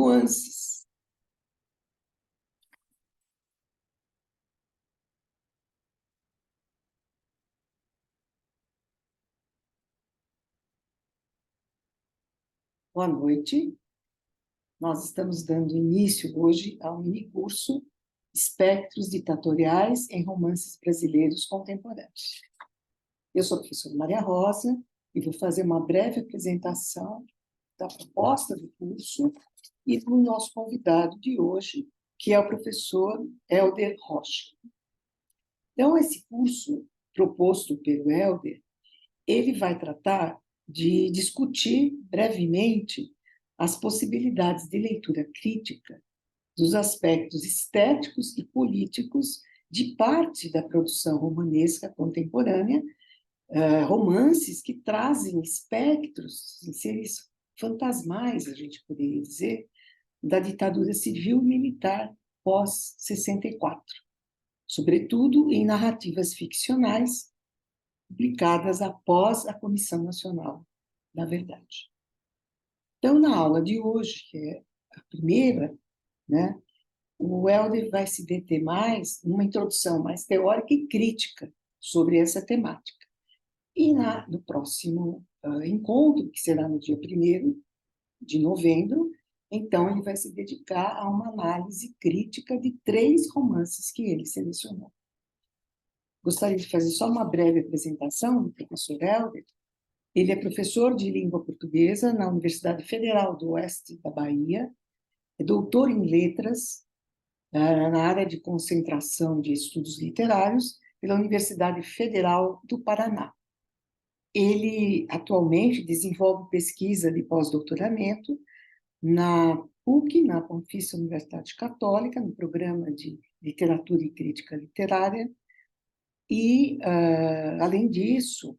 nuances. Boa noite. Nós estamos dando início hoje ao minicurso Espectros Ditatoriais em Romances Brasileiros Contemporâneos. Eu sou a professora Maria Rosa e vou fazer uma breve apresentação da proposta do curso e do nosso convidado de hoje, que é o professor Helder Rocha. Então, esse curso proposto pelo Helder, ele vai tratar de discutir brevemente as possibilidades de leitura crítica dos aspectos estéticos e políticos de parte da produção romanesca contemporânea, romances que trazem espectros, seres fantasmais, a gente poderia dizer, da ditadura civil e militar pós-64, sobretudo em narrativas ficcionais publicadas após a Comissão Nacional da Verdade. Então, na aula de hoje, que é a primeira, né, o Helder vai se deter mais numa introdução mais teórica e crítica sobre essa temática. E no próximo encontro, que será no dia 1º de novembro, então ele vai se dedicar a uma análise crítica de 3 romances que ele selecionou. Gostaria de fazer só uma breve apresentação do professor Helder. Ele é professor de língua portuguesa na Universidade Federal do Oeste da Bahia, é doutor em letras na área de concentração de estudos literários pela Universidade Federal do Paraná. Ele atualmente desenvolve pesquisa de pós-doutoramento na PUC, na Pontifícia Universidade Católica, no programa de Literatura e Crítica Literária, e, além disso,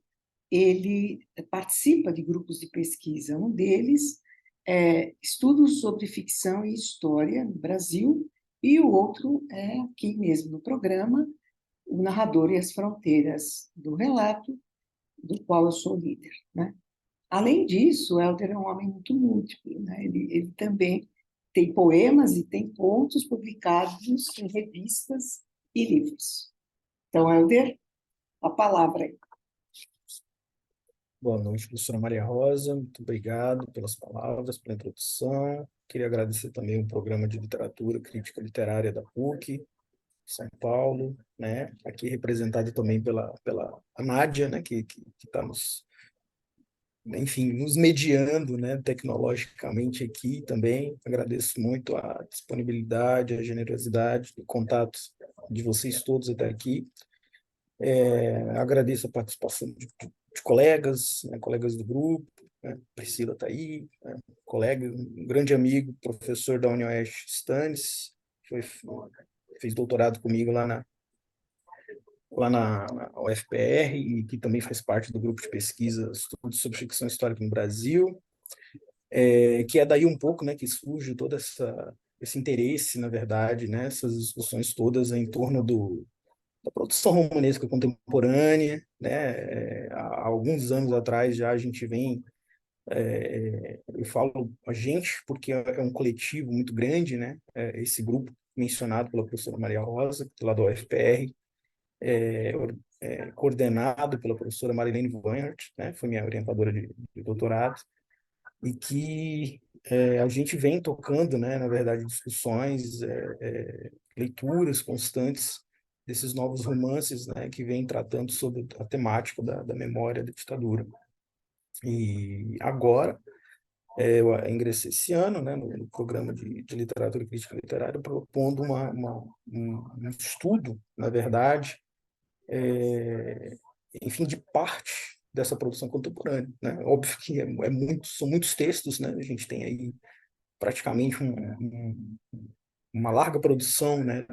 ele participa de grupos de pesquisa. Um deles é Estudos sobre Ficção e História no Brasil, e o outro é, aqui mesmo no programa, O Narrador e as Fronteiras do Relato, do qual eu sou líder, né? Além disso, o Helder é um homem muito múltiplo, né? Ele também tem poemas e tem contos publicados em revistas e livros. Então, Helder, a palavra aí. Boa noite, professora Maria Rosa. Muito obrigado pelas palavras, pela introdução. Queria agradecer também o programa de literatura, crítica literária da PUC, São Paulo, né? Aqui representado também pela a Nádia, né? Que está nos mediando, né? Tecnologicamente aqui também. Agradeço muito a disponibilidade, a generosidade, o contato de vocês todos até aqui. Agradeço a participação de colegas, né, colegas do grupo, né, Priscila está aí, né, colega, um grande amigo, professor da UniOeste, Stanis, fez doutorado comigo lá na UFPR, e que também faz parte do grupo de pesquisa Estudos sobre Ficção Histórica no Brasil, que é daí um pouco, né, que surge todo esse interesse, na verdade, né, essas discussões todas em torno da produção romanesca contemporânea, né? Há alguns anos atrás já a gente vem, eu falo a gente porque é um coletivo muito grande, né? Esse grupo mencionado pela professora Maria Rosa, lá da UFPR, coordenado pela professora Marilene Weinhardt, né? Foi minha orientadora de doutorado, e que a gente vem tocando, né? Na verdade, discussões, leituras constantes desses novos romances, né, que vêm tratando sobre a temática da memória da ditadura. E agora, eu ingressei esse ano, né, no programa de literatura e crítica literária, propondo um estudo, na verdade, enfim, de parte dessa produção contemporânea, né? Óbvio que são muitos textos, né? A gente tem aí praticamente uma larga produção, né,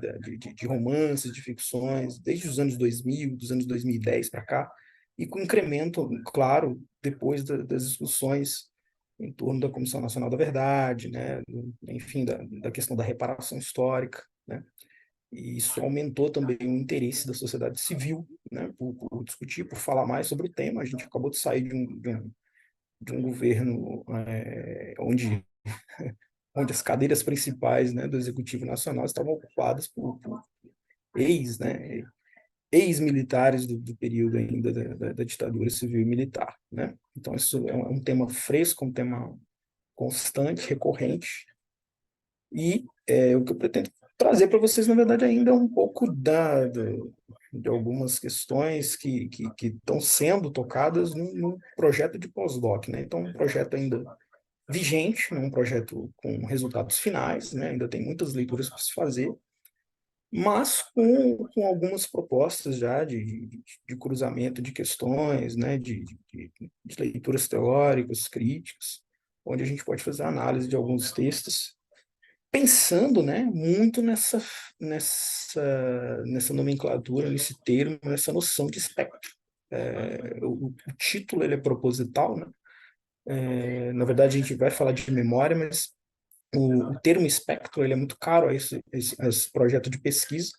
de romances, de ficções, desde os anos 2000, dos anos 2010 para cá, e com incremento, claro, depois das discussões em torno da Comissão Nacional da Verdade, né, enfim, da questão da reparação histórica, né, e isso aumentou também o interesse da sociedade civil, né, por discutir, por falar mais sobre o tema. A gente acabou de sair de um governo onde onde as cadeiras principais, né, do Executivo Nacional estavam ocupadas por né, ex-militares do período ainda da ditadura civil e militar, né? Então, isso é um tema fresco, um tema constante, recorrente, e o que eu pretendo trazer para vocês, na verdade, ainda é um pouco de algumas questões que estão sendo tocadas num projeto de pós-doc, né? Então, um projeto ainda vigente, um projeto com resultados finais, né? Ainda tem muitas leituras para se fazer, mas com algumas propostas já de cruzamento de questões, né? De leituras teóricas, críticas, onde a gente pode fazer análise de alguns textos, pensando, né, muito nessa nomenclatura, nesse termo, nessa noção de espectro. O título ele é proposital, né? Na verdade, a gente vai falar de memória, mas o termo espectro ele é muito caro a esse projeto de pesquisa,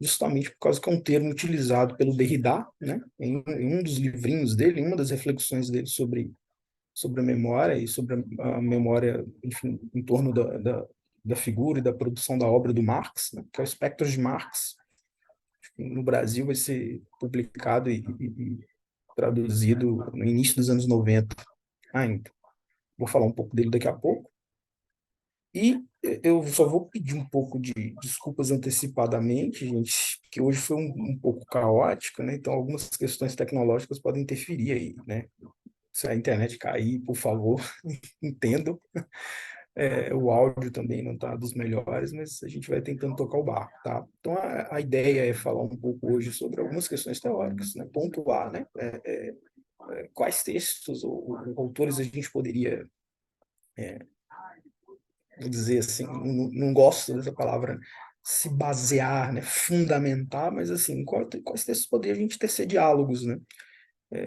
justamente por causa que é um termo utilizado pelo Derrida, né, em um dos livrinhos dele, em uma das reflexões dele sobre a memória e sobre a memória, enfim, em torno da figura e da produção da obra do Marx, né, que é o Espectro de Marx. No Brasil vai ser publicado e traduzido no início dos anos 90 ainda. Vou falar um pouco dele daqui a pouco. E eu só vou pedir um pouco de desculpas antecipadamente, gente, que hoje foi um pouco caótico, né? Então, algumas questões tecnológicas podem interferir aí, né? Se a internet cair, por favor, entendam. O áudio também não está dos melhores, mas a gente vai tentando tocar o barco, tá? Então, a ideia é falar um pouco hoje sobre algumas questões teóricas, né? Pontuar, né? Quais textos ou autores a gente poderia vou dizer assim, não gosto dessa palavra, se basear, né, fundamentar, mas assim, quais textos poderia a gente tecer diálogos, né?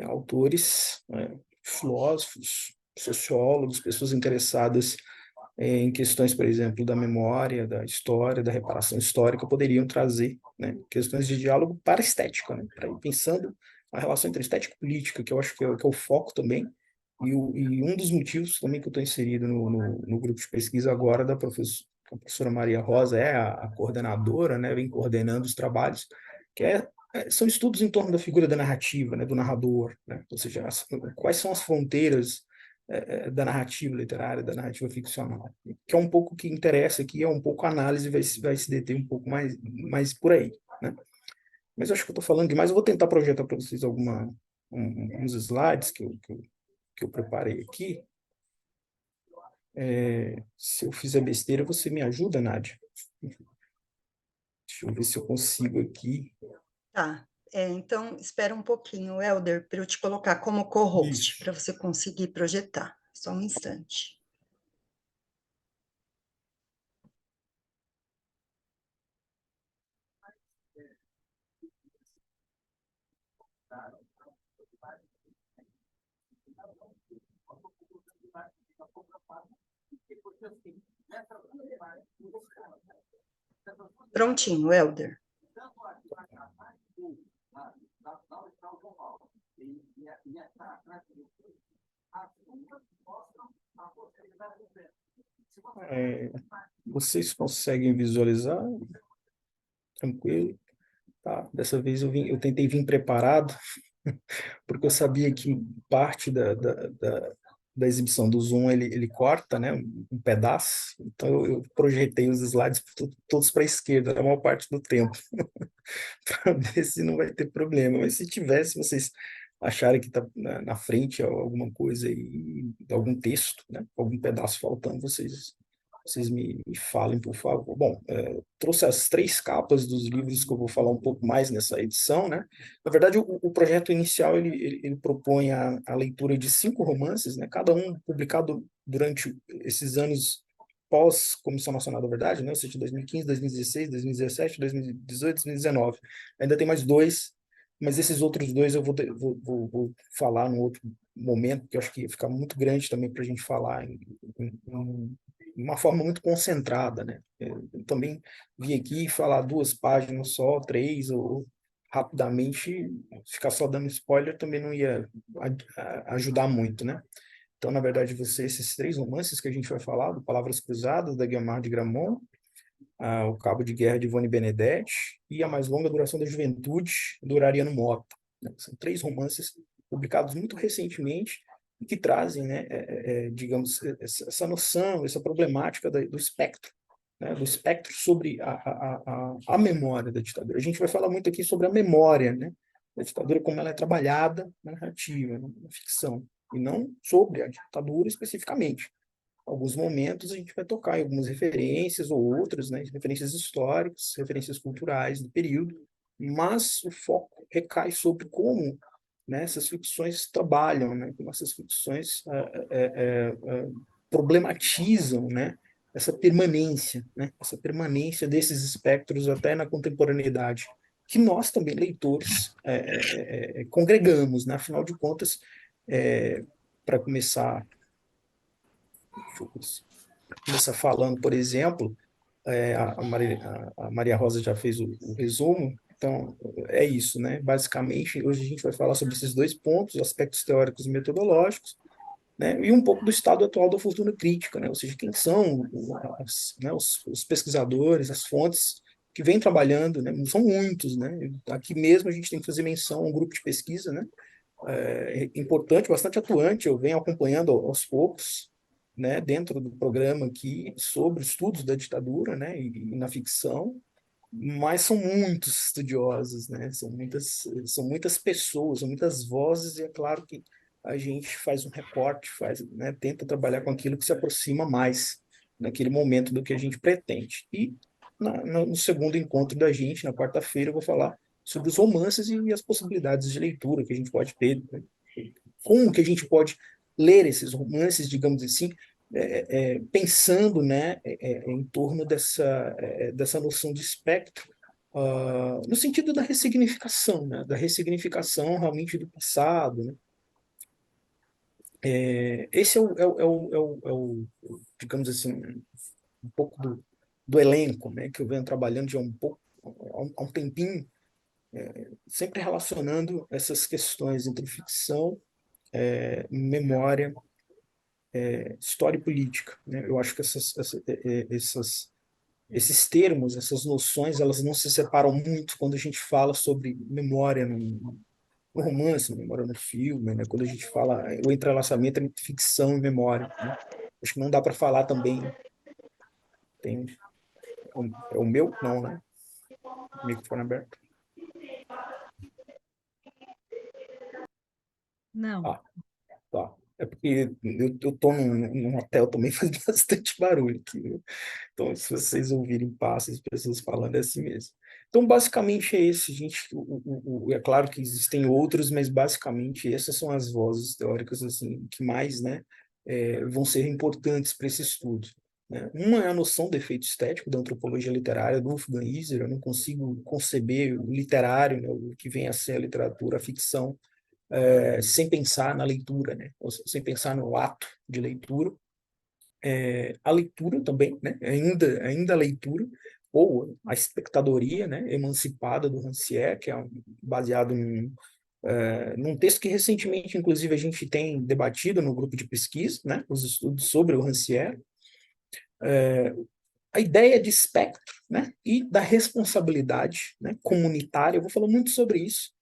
Autores, né, filósofos, sociólogos, pessoas interessadas em questões, por exemplo, da memória, da história, da reparação histórica, poderiam trazer, né, questões de diálogo para a estética, né, para ir pensando a relação entre estética e política, que eu acho que é o foco também, e um dos motivos também que eu estou inserido no grupo de pesquisa agora da a professora Maria Rosa é a coordenadora, né, vem coordenando os trabalhos, que são estudos em torno da figura da narrativa, né, do narrador, né, ou seja, quais são as fronteiras da narrativa literária, da narrativa ficcional, que é um pouco o que interessa aqui, é um pouco a análise vai se deter um pouco mais por aí, né? Mas eu acho que eu estou falando demais, eu vou tentar projetar para vocês uns slides que eu preparei aqui. Se eu fizer besteira, você me ajuda, Nádia? Deixa eu ver se eu consigo aqui. Tá. Então, espera um pouquinho, Helder, para eu te colocar como co-host, Isso. para você conseguir projetar. Só um instante. Prontinho, Helder. Vocês conseguem visualizar? Tranquilo? Tá. Dessa vez eu tentei vir preparado, porque eu sabia que parte da exibição do Zoom ele corta, né, um pedaço, então eu projetei os slides todos para a esquerda, a maior parte do tempo, para ver se não vai ter problema, mas se tivesse, vocês acharem que está na frente alguma coisa aí, algum texto, né, algum pedaço faltando, vocês me falem, por favor. Bom, trouxe as 3 capas dos livros que eu vou falar um pouco mais nessa edição, né? Na verdade, o projeto inicial, ele propõe a leitura de 5 romances, né? Cada um publicado durante esses anos pós-Comissão Nacional da Verdade, né? Ou seja, 2015, 2016, 2017, 2018, 2019. Ainda tem mais 2, mas esses outros 2 eu vou falar num outro momento, que eu acho que ia ficar muito grande também para a gente falar de uma forma muito concentrada, né? Eu também vim aqui falar 2 páginas só, 3, ou rapidamente ficar só dando spoiler também não ia ajudar muito, né? Então, na verdade, esses 3 romances que a gente vai falar, do Palavras Cruzadas, da Guiomar de Gramont, O Cabo de Guerra, de Ivone Benedetti, e A Mais Longa Duração da Juventude, do Ariano Mota, né? São 3 romances publicados muito recentemente e que trazem, né, digamos, essa noção, essa problemática do espectro, né, do espectro sobre a memória da ditadura. A gente vai falar muito aqui sobre a memória, né, da ditadura, como ela é trabalhada na narrativa, na ficção, e não sobre a ditadura especificamente. Alguns momentos a gente vai tocar em algumas referências ou outras, né, referências históricas, referências culturais do período, mas o foco recai sobre como, né, essas ficções trabalham, né, como essas ficções problematizam, né, essa permanência desses espectros até na contemporaneidade, que nós também, leitores, congregamos, né, afinal de contas, para começar, deixa eu começar falando, por exemplo, a Maria Rosa já fez o resumo, então é isso, né? Basicamente, hoje a gente vai falar sobre esses 2 pontos, aspectos teóricos e metodológicos, né? E um pouco do estado atual da fortuna crítica, né? Ou seja, quem são os pesquisadores, as fontes que vêm trabalhando, né? São muitos, né? Aqui mesmo a gente tem que fazer menção a um grupo de pesquisa, né? Importante, bastante atuante, eu venho acompanhando aos poucos, né, dentro do programa aqui, sobre estudos da ditadura, né, e na ficção, mas são muitos estudiosos, né, são muitas pessoas, são muitas vozes, e é claro que a gente faz um recorte, né, tenta trabalhar com aquilo que se aproxima mais naquele momento do que a gente pretende. E no segundo encontro da gente, na quarta-feira, eu vou falar sobre os romances e as possibilidades de leitura que a gente pode ter, né? Como que a gente pode ler esses romances, digamos assim, pensando, né, em torno dessa noção de espectro, no sentido da ressignificação, né, da ressignificação realmente do passado, né? Esse digamos assim, um pouco do elenco, né, que eu venho trabalhando já há um tempinho, sempre relacionando essas questões entre ficção, memória, história e política, né? Eu acho que esses termos, essas noções, elas não se separam muito quando a gente fala sobre memória no romance, memória no filme, né? Quando a gente fala o entrelaçamento entre ficção e memória, né? Acho que não dá para falar também. Tem, é o meu? Não, né? Microfone aberto. Não. Ah, tá. É porque eu tô num hotel também, faz bastante barulho aqui, né? Então, se vocês ouvirem passos, pessoas falando, é assim mesmo. Então, basicamente é esse, gente. É claro que existem outros, mas basicamente essas são as vozes teóricas assim que mais, né, vão ser importantes para esse estudo, né? Uma é a noção do efeito estético da antropologia literária do Wolfgang Iser. Eu não consigo conceber o literário, né, o que vem a ser a literatura, a ficção, sem pensar na leitura, né, ou sem pensar no ato de leitura. A leitura também, né? Ainda a leitura, ou a espectadoria, né? Emancipada, do Rancière, que é baseado num texto que recentemente, inclusive, a gente tem debatido no grupo de pesquisa, né? Os estudos sobre o Rancière. A ideia de espectro, né? E da responsabilidade, né, comunitária. Eu vou falar muito sobre isso,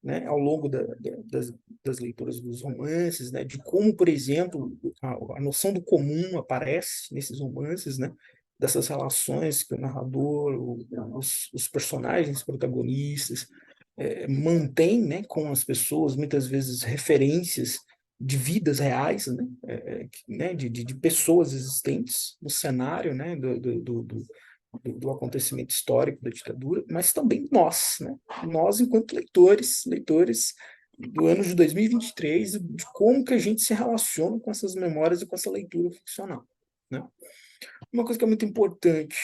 né, ao longo das leituras dos romances, né, de como, por exemplo, a noção do comum aparece nesses romances, né, dessas relações que o narrador, os personagens protagonistas mantêm, né, com as pessoas, muitas vezes referências de vidas reais, né, de pessoas existentes no cenário, né, do acontecimento histórico da ditadura, mas também nós, né? Nós enquanto leitores do ano de 2023, de como que a gente se relaciona com essas memórias e com essa leitura ficcional, né? Uma coisa que é muito importante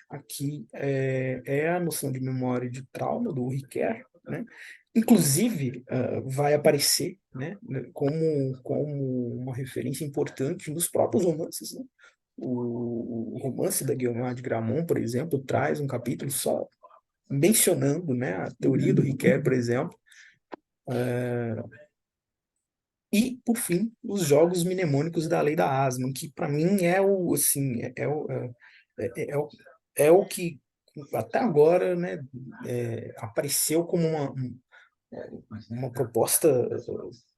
aqui é a noção de memória de trauma do Ricoeur, né? Inclusive, vai aparecer, né, como uma referência importante nos próprios romances, né? O romance da Guiomar de Gramont, por exemplo, traz um capítulo só mencionando, né, a teoria do Ricoeur, por exemplo, E, por fim, os jogos mnemônicos da lei da Asman, que para mim é o, assim, é o que até agora, né, apareceu como uma proposta,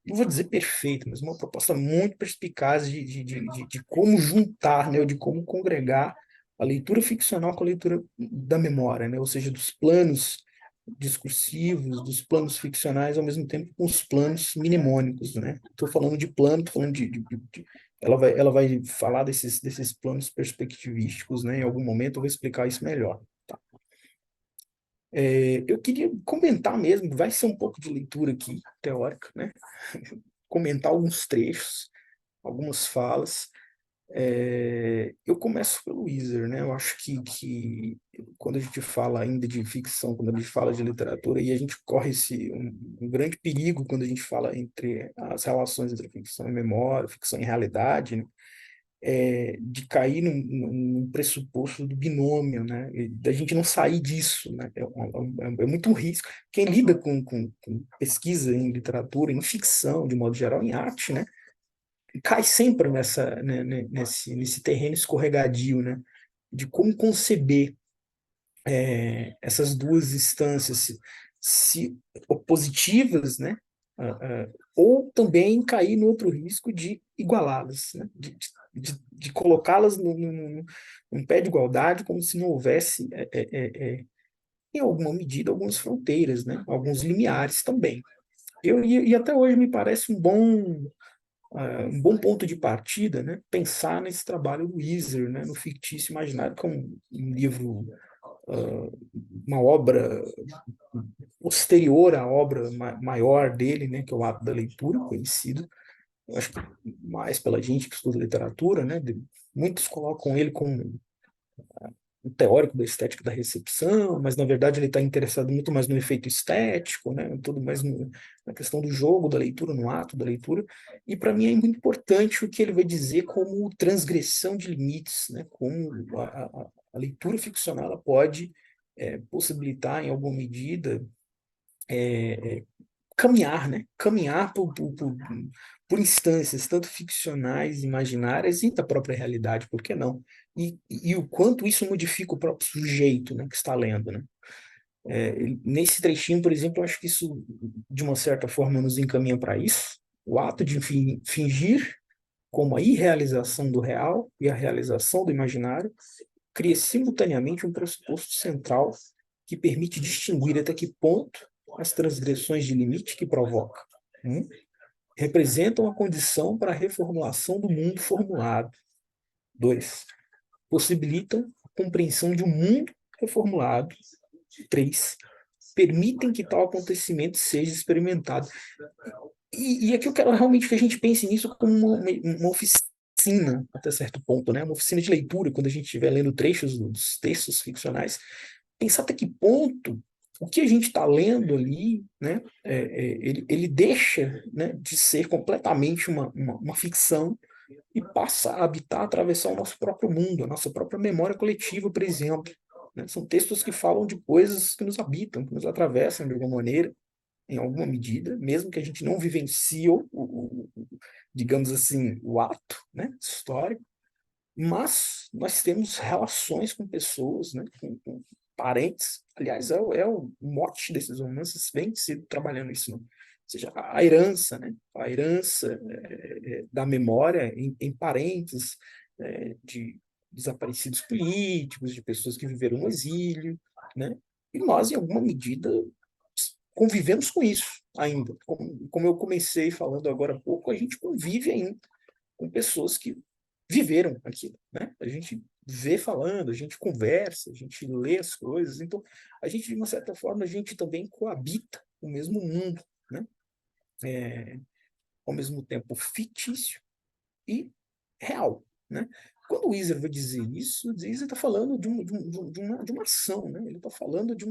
não vou dizer perfeita, mas uma proposta muito perspicaz de como juntar, né, ou de como congregar a leitura ficcional com a leitura da memória, né, ou seja, dos planos discursivos, dos planos ficcionais, ao mesmo tempo com os planos mnemônicos, né? Estou falando de plano, estou falando ela vai falar desses planos perspectivísticos, né? Em algum momento eu vou explicar isso melhor. Tá? Eu queria comentar mesmo, vai ser um pouco de leitura aqui, teórica, né? Comentar alguns trechos, algumas falas. Eu começo pelo Weiser, né? Eu acho que quando a gente fala ainda de ficção, quando a gente fala de literatura, e a gente corre um grande perigo quando a gente fala entre as relações entre ficção e memória, ficção e realidade, né? De cair num pressuposto do binômio, né? E da gente não sair disso, né? É muito risco. Quem lida com pesquisa em literatura, em ficção, de modo geral, em arte, né? Cai sempre nesse terreno escorregadio, né? De como conceber essas duas instâncias, se positivas, né? Ou também cair no outro risco de igualá-las, né? De colocá-las num pé de igualdade, como se não houvesse, em alguma medida, algumas fronteiras, né? Alguns limiares também. E até hoje me parece um bom ponto de partida, né? Pensar nesse trabalho do Weiser, né? No Fictício Imaginário, que é um livro, uma obra posterior à obra maior dele, né? Que é o Ato da Leitura, conhecido, eu acho que mais pela gente que estuda literatura, né? Muitos colocam ele como um teórico da estética da recepção, mas na verdade ele está interessado muito mais no efeito estético, né? Tudo mais na questão do jogo, da leitura, no ato da leitura. E para mim é muito importante o que ele vai dizer como transgressão de limites, né? Como a leitura ficcional ela pode possibilitar, em alguma medida, caminhar, né? Caminhar por instâncias, tanto ficcionais, imaginárias e da própria realidade, por que não? E o quanto isso modifica o próprio sujeito, né, que está lendo, né? Nesse trechinho, por exemplo, eu acho que isso, de uma certa forma, nos encaminha para isso. O ato de fingir como a irrealização do real e a realização do imaginário cria simultaneamente um pressuposto central que permite distinguir até que ponto as transgressões de limite que provoca representam a condição para a reformulação do mundo formulado. 2. Possibilitam a compreensão de um mundo reformulado. 3. Permitem que tal acontecimento seja experimentado. E aqui eu quero realmente que a gente pense nisso como uma oficina, até certo ponto, né? Uma oficina de leitura, quando a gente estiver lendo trechos dos textos ficcionais, pensar até que ponto o que a gente está lendo ali, né, ele deixa, né, de ser completamente uma ficção e passa a habitar, atravessar o nosso próprio mundo, a nossa própria memória coletiva, por exemplo. Né? São textos que falam de coisas que nos habitam, que nos atravessam de alguma maneira, em alguma medida, mesmo que a gente não vivencie digamos assim, o ato, né, histórico, mas nós temos relações com pessoas, né, com parentes. Aliás, é o mote desses romances, vem sido trabalhando isso, né? Ou seja, a herança, né? A herança da memória em parentes de desaparecidos políticos, de pessoas que viveram no exílio, né? E nós, em alguma medida, convivemos com isso ainda. Como eu comecei falando agora há pouco, a gente convive ainda com pessoas que viveram aquilo, né? A gente vê falando, a gente conversa, a gente lê as coisas, então a gente, de uma certa forma, a gente também coabita o mesmo mundo, né? Ao mesmo tempo fictício e real, né? Quando o Weiser vai dizer isso, o Weiser está falando de uma ação, né? Ele está falando de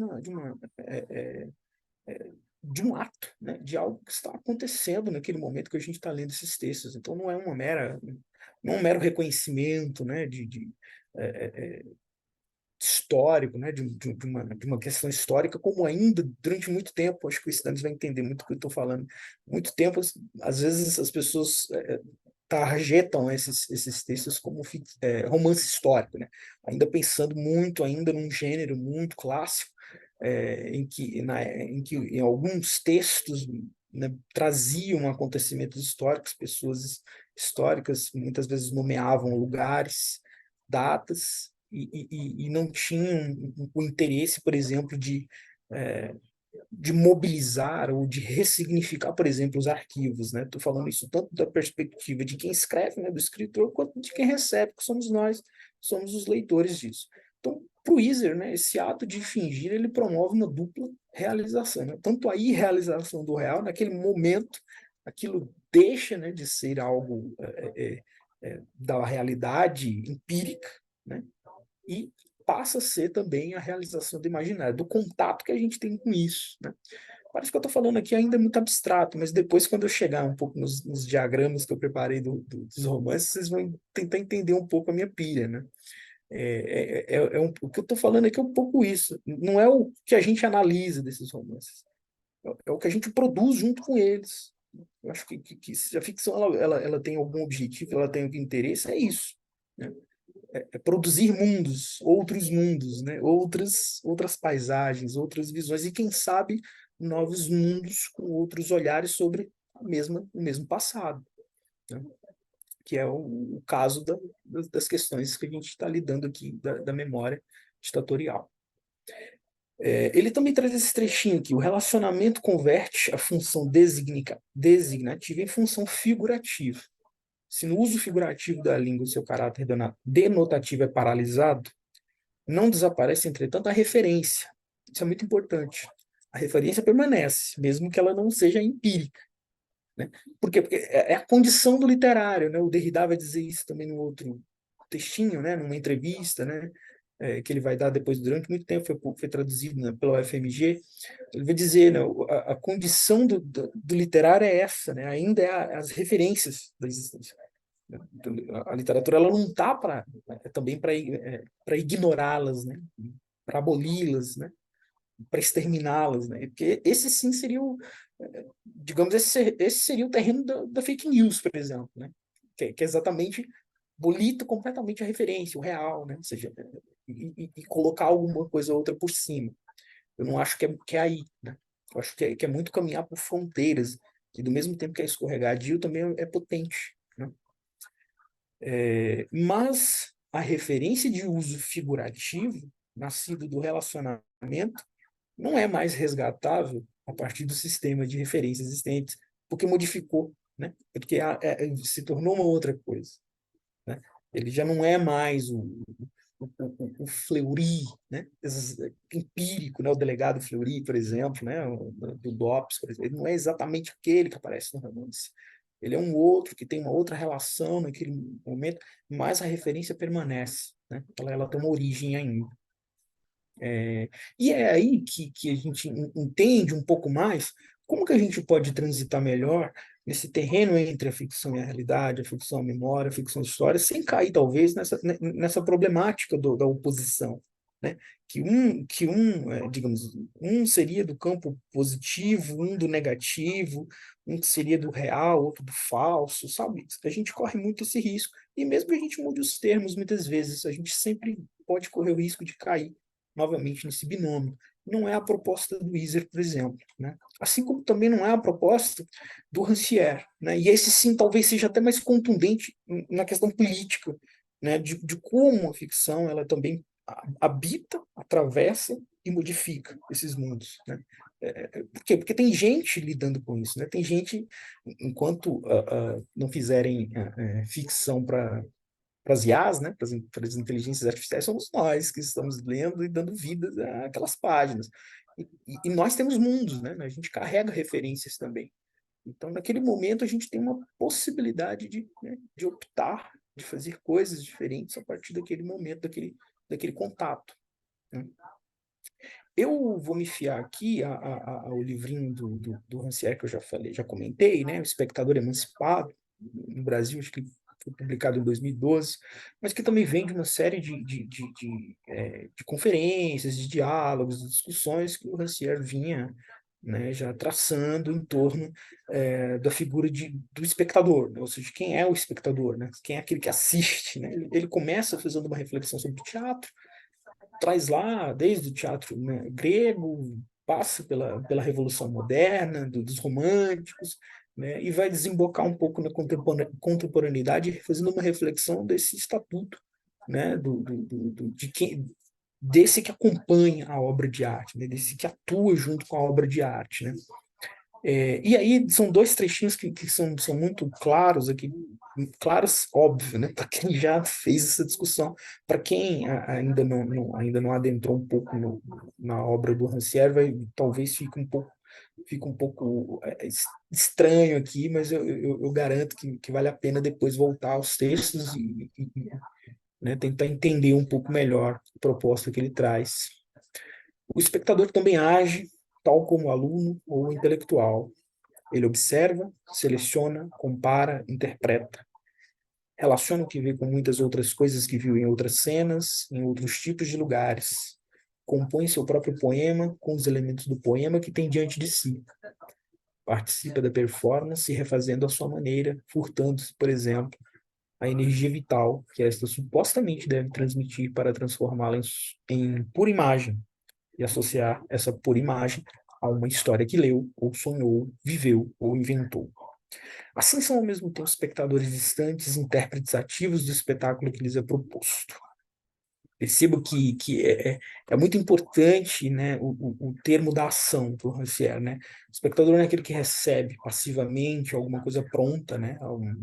um ato, né? De algo que está acontecendo naquele momento que a gente está lendo esses textos. Então não é não é um mero reconhecimento, né? histórico, né, de uma questão histórica, como ainda, durante muito tempo, acho que o Stannis vai entender muito o que eu estou falando, muito tempo, às vezes as pessoas targetam esses textos como romance histórico, né, ainda pensando muito ainda num gênero muito clássico, em que em alguns textos, né, traziam acontecimentos históricos, pessoas históricas muitas vezes nomeavam lugares, datas, e não tinham o interesse, por exemplo, de mobilizar ou de ressignificar, por exemplo, os arquivos, né? Estou falando isso tanto da perspectiva de quem escreve, né, do escritor, quanto de quem recebe, que somos nós, somos os leitores disso. Então, para o Weiser, né, esse ato de fingir, ele promove uma dupla realização, né? Tanto a irrealização do real, naquele momento, aquilo deixa, né, de ser algo da realidade empírica, né? E passa a ser também a realização do imaginário, do contato que a gente tem com isso, né? Parece que eu estou falando aqui ainda é muito abstrato, mas depois, quando eu chegar um pouco nos diagramas que eu preparei dos romances, vocês vão tentar entender um pouco a minha pira, né? O que eu estou falando aqui é um pouco isso. Não é o que a gente analisa desses romances, é o que a gente produz junto com eles. Eu acho que se a ficção ela tem algum objetivo, ela tem algum interesse, é isso, né? Produzir outros mundos, né? Outras paisagens, outras visões, e quem sabe novos mundos com outros olhares sobre o mesmo passado, né? Que é o caso das questões que a gente está lidando aqui da memória ditatorial. Ele também traz esse trechinho aqui: o relacionamento converte a função designativa em função figurativa. Se no uso figurativo da língua o seu caráter denotativo é paralisado, não desaparece, entretanto, a referência. Isso é muito importante. A referência permanece, mesmo que ela não seja empírica, né? Por quê? Porque é a condição do literário, né? O Derrida vai dizer isso também no outro textinho, né? Numa entrevista, né? Que ele vai dar depois, durante muito tempo, foi traduzido, né, pela UFMG. Ele vai dizer, né, a condição do literário é essa, né? Ainda é as referências da existência. A literatura ela não está também para ignorá-las, né? Para aboli-las, né? Para exterminá-las, né? Porque esse sim seria digamos, esse seria o terreno da fake news, por exemplo, né? Que é exatamente bolita completamente a referência, o real, né? Ou seja, e colocar alguma coisa ou outra por cima. Eu não acho que é aí, né? Eu acho que é muito caminhar por fronteiras, que do mesmo tempo que é escorregadio, também é potente, né? Mas a referência de uso figurativo, nascido do relacionamento, não é mais resgatável a partir do sistema de referências existentes, porque modificou, né? Porque se tornou uma outra coisa, né? Ele já não é mais o Fleury, né? Empírico, né? O delegado Fleury, por exemplo, né? Do DOPS, por exemplo. Ele não é exatamente aquele que aparece no romance. Ele é um outro que tem uma outra relação naquele momento, mas a referência permanece, né? Ela tem uma origem ainda. E é aí que a gente entende um pouco mais como que a gente pode transitar melhor nesse terreno entre a ficção e a realidade, a ficção e a memória, a ficção e a história, sem cair, talvez, nessa problemática da oposição, né? Digamos, um seria do campo positivo, um do negativo, um que seria do real, outro do falso, sabe? A gente corre muito esse risco. E mesmo que a gente mude os termos, muitas vezes, a gente sempre pode correr o risco de cair novamente nesse binômio. Não é a proposta do Weiser, por exemplo, né? Assim como também não é a proposta do Rancière, né? E esse sim talvez seja até mais contundente na questão política, né? De como a ficção ela também habita, atravessa e modifica esses mundos, né? Por quê? Porque tem gente lidando com isso, né? Tem gente, enquanto não fizerem ficção para as IAs, né, para as inteligências artificiais, somos nós que estamos lendo e dando vida àquelas páginas. E nós temos mundos, né? A gente carrega referências também. Então, naquele momento, a gente tem uma possibilidade de optar, de fazer coisas diferentes a partir daquele momento, daquele contato, né? Eu vou me fiar aqui ao livrinho do Rancière, que eu já falei, já comentei, né? O Espectador Emancipado. No Brasil, acho que foi publicado em 2012, mas que também vem de uma série de conferências, de diálogos, de discussões que o Rancière vinha, né, já traçando em torno da figura do espectador, né? Ou seja, quem é o espectador, né? Quem é aquele que assiste, né? Ele começa fazendo uma reflexão sobre o teatro, traz lá desde o teatro, né, grego, passa pela Revolução Moderna, dos românticos, né, e vai desembocar um pouco na contemporaneidade, fazendo uma reflexão desse estatuto, né, desse que acompanha a obra de arte, né, desse que atua junto com a obra de arte, né. E aí são dois trechinhos que são muito claros aqui, claros, óbvio, né, para quem já fez essa discussão. Para quem ainda não adentrou um pouco na obra do Rancière, talvez fique um pouco estranho aqui, mas eu garanto que vale a pena depois voltar aos textos né, tentar entender um pouco melhor a proposta que ele traz. O espectador também age tal como o aluno ou o intelectual. Ele observa, seleciona, compara, interpreta. Relaciona o que vê com muitas outras coisas que viu em outras cenas, em outros tipos de lugares. Compõe seu próprio poema com os elementos do poema que tem diante de si. Participa da performance, refazendo à sua maneira, furtando-se, por exemplo, a energia vital que esta supostamente deve transmitir para transformá-la em pura imagem e associar essa pura imagem a uma história que leu, ou sonhou, viveu ou inventou. Assim são ao mesmo tempo espectadores distantes, intérpretes ativos do espetáculo que lhes é proposto. Percebo que é muito importante, né, o termo da ação do Rancière, né? O espectador não é aquele que recebe passivamente alguma coisa pronta, né,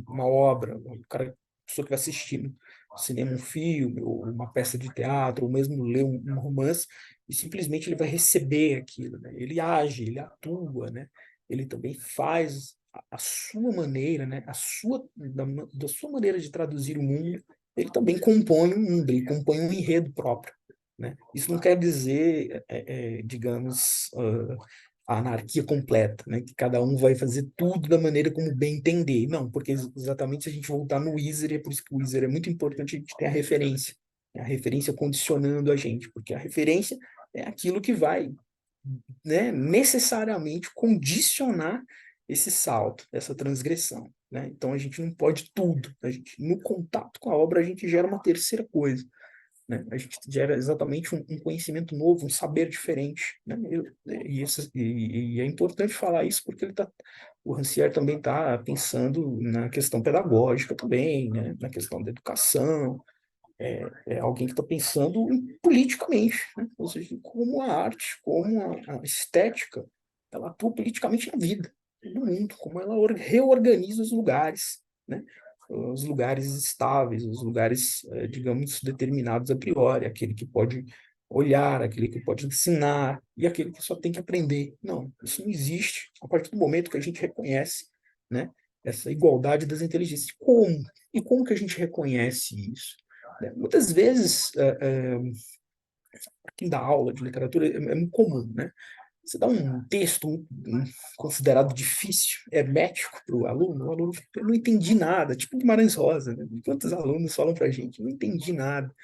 uma obra, o cara, a pessoa que vai assistir no cinema um filme, ou uma peça de teatro, ou mesmo ler um romance, e simplesmente ele vai receber aquilo, né? Ele age, ele atua, né? Ele também faz a sua maneira, né, da sua maneira de traduzir o mundo. Ele também compõe um mundo, ele compõe um enredo próprio, né? Isso não quer dizer, digamos, a anarquia completa, né? Que cada um vai fazer tudo da maneira como bem entender. Não, porque exatamente se a gente voltar no Wieser, é por isso que o Wieser é muito importante a gente ter a referência, né? A referência condicionando a gente, porque a referência é aquilo que vai, né, necessariamente condicionar esse salto, essa transgressão, né? Então a gente não pode tudo. No contato com a obra, a gente gera uma terceira coisa, né? A gente gera exatamente um conhecimento novo, um saber diferente, né? E é importante falar isso porque o Rancière também está pensando na questão pedagógica também, né? Na questão da educação. É alguém que está pensando politicamente, né? Ou seja, como a arte, como a estética, ela atua politicamente na vida do mundo, como ela reorganiza os lugares, né? Os lugares estáveis, os lugares, digamos, determinados a priori, aquele que pode olhar, aquele que pode ensinar, e aquele que só tem que aprender. Não, isso não existe a partir do momento que a gente reconhece, né, essa igualdade das inteligências. Como? E como que a gente reconhece isso? Muitas vezes, quem dá aula de literatura é muito comum, né? Você dá um texto considerado difícil, hermético para o aluno fica, eu não entendi nada, tipo Guimarães Rosa, né? Quantos alunos falam para a gente, não entendi nada.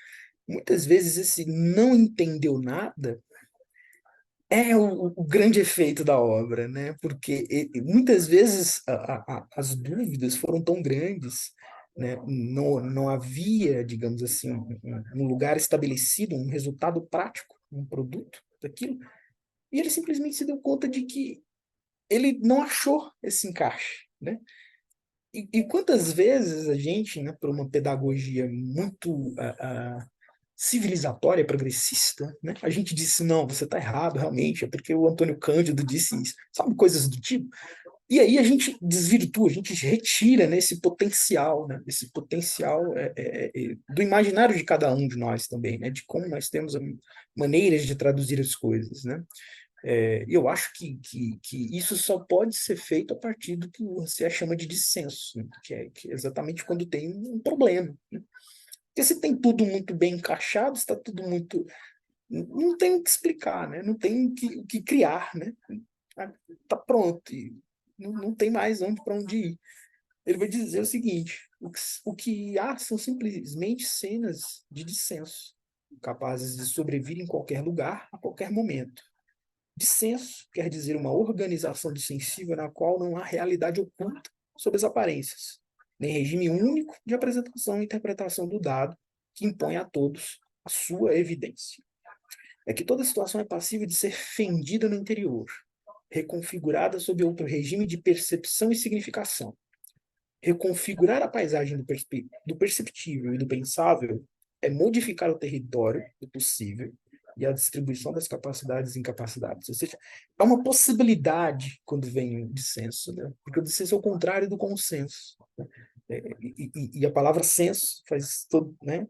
Muitas vezes esse não entendeu nada é o grande efeito da obra, né? Porque muitas vezes as dúvidas foram tão grandes, né? Não havia, digamos assim, um lugar estabelecido, um resultado prático, um produto daquilo, e ele simplesmente se deu conta de que ele não achou esse encaixe, né? E quantas vezes a gente, né, por uma pedagogia muito civilizatória, progressista, né? A gente disse, não, você está errado, realmente, é porque o Antônio Cândido disse isso, sabe, coisas do tipo. E aí a gente desvirtua, a gente retira, né, esse potencial, né, esse potencial do imaginário de cada um de nós também, né, de como nós temos maneiras de traduzir as coisas, né. E eu acho que isso só pode ser feito a partir do que você chama de dissenso, né, que é exatamente quando tem um problema, né? Porque se tem tudo muito bem encaixado, está tudo muito... Não tem o que explicar, né? Não tem o que criar, né? Está pronto. E não tem mais para onde ir. ele vai dizer o seguinte: o que há são simplesmente cenas de dissenso, capazes de sobrevir em qualquer lugar, a qualquer momento. Dissenso quer dizer uma organização dissensível na qual não há realidade oculta sobre as aparências, nem regime único de apresentação e interpretação do dado que impõe a todos a sua evidência. É que toda situação é passível de ser fendida no interior, reconfigurada sob outro regime de percepção e significação. Reconfigurar a paisagem do perceptível e do pensável é modificar o território do possível e a distribuição das capacidades e incapacidades. Ou seja, é uma possibilidade quando vem o dissenso, né? Porque o dissenso é o contrário do consenso. Né? E a palavra senso faz todo, né?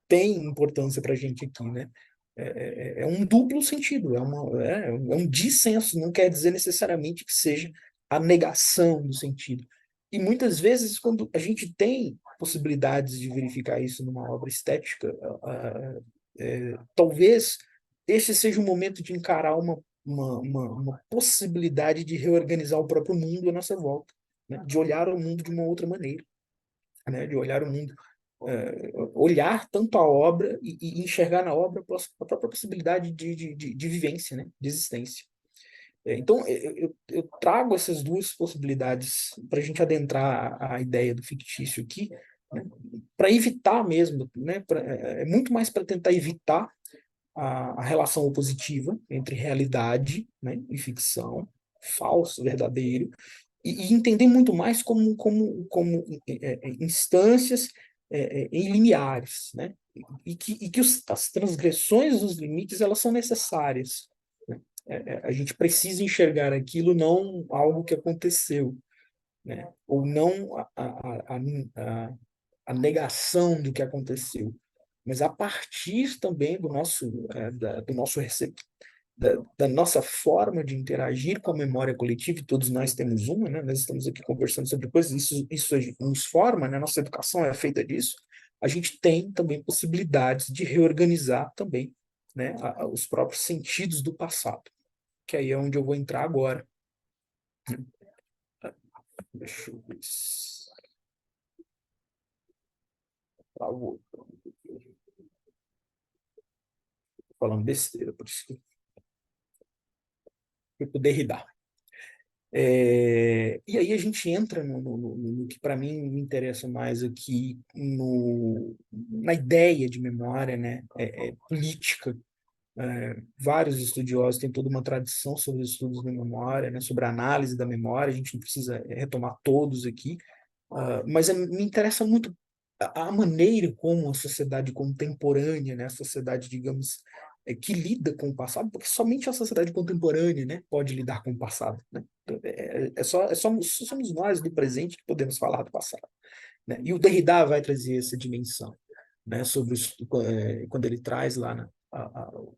Tem importância para a gente aqui, né? É um duplo sentido, é um dissenso, não quer dizer necessariamente que seja a negação do sentido. E muitas vezes, quando a gente tem possibilidades de verificar isso numa obra estética, talvez esse seja o momento de encarar uma possibilidade de reorganizar o próprio mundo à nossa volta, né? De olhar o mundo de uma outra maneira, né? De olhar o mundo, olhar tanto a obra e enxergar na obra a própria possibilidade de vivência, né? De existência. Então, eu trago essas duas possibilidades para a gente adentrar a ideia do fictício aqui, né? Para evitar mesmo, né? É muito mais para tentar evitar a relação opositiva entre realidade, né? E ficção, falso, verdadeiro, e entender muito mais como instâncias em limiares, né? E que as transgressões dos limites elas são necessárias, né? A gente precisa enxergar aquilo não algo que aconteceu, né? Ou não a negação do que aconteceu, mas a partir também do nosso da nossa forma de interagir com a memória coletiva, e todos nós temos uma, né? Nós estamos aqui conversando sobre coisas, isso nos forma, né? Nossa educação é feita disso. A gente tem também possibilidades de reorganizar também, né? Os próprios sentidos do passado, que aí é onde eu vou entrar agora. Deixa eu ver se... Travou. Falando besteira, por isso que eu poder rir. E aí a gente entra no que para mim me interessa mais aqui, na ideia de memória, né? Política. Vários estudiosos têm toda uma tradição sobre os estudos da memória, né? Sobre a análise da memória, a gente não precisa retomar todos aqui, mas me interessa muito a maneira como a sociedade contemporânea, né? A sociedade, digamos, que lida com o passado, porque somente a sociedade contemporânea, né, pode lidar com o passado, né? Somos nós do presente que podemos falar do passado, né? E o Derrida vai trazer essa dimensão, né, sobre quando ele traz lá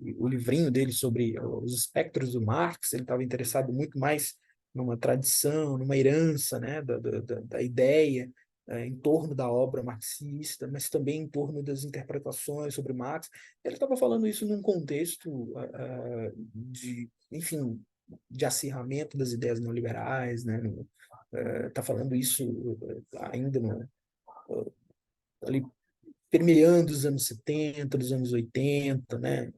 o livrinho dele sobre os espectros do Marx. Ele estava interessado muito mais numa tradição, numa herança, né, da ideia em torno da obra marxista, mas também em torno das interpretações sobre Marx. Ele estava falando isso num contexto enfim, de acirramento das ideias neoliberais, né? Está falando isso ainda ali permeando os anos 70, dos anos 80, né?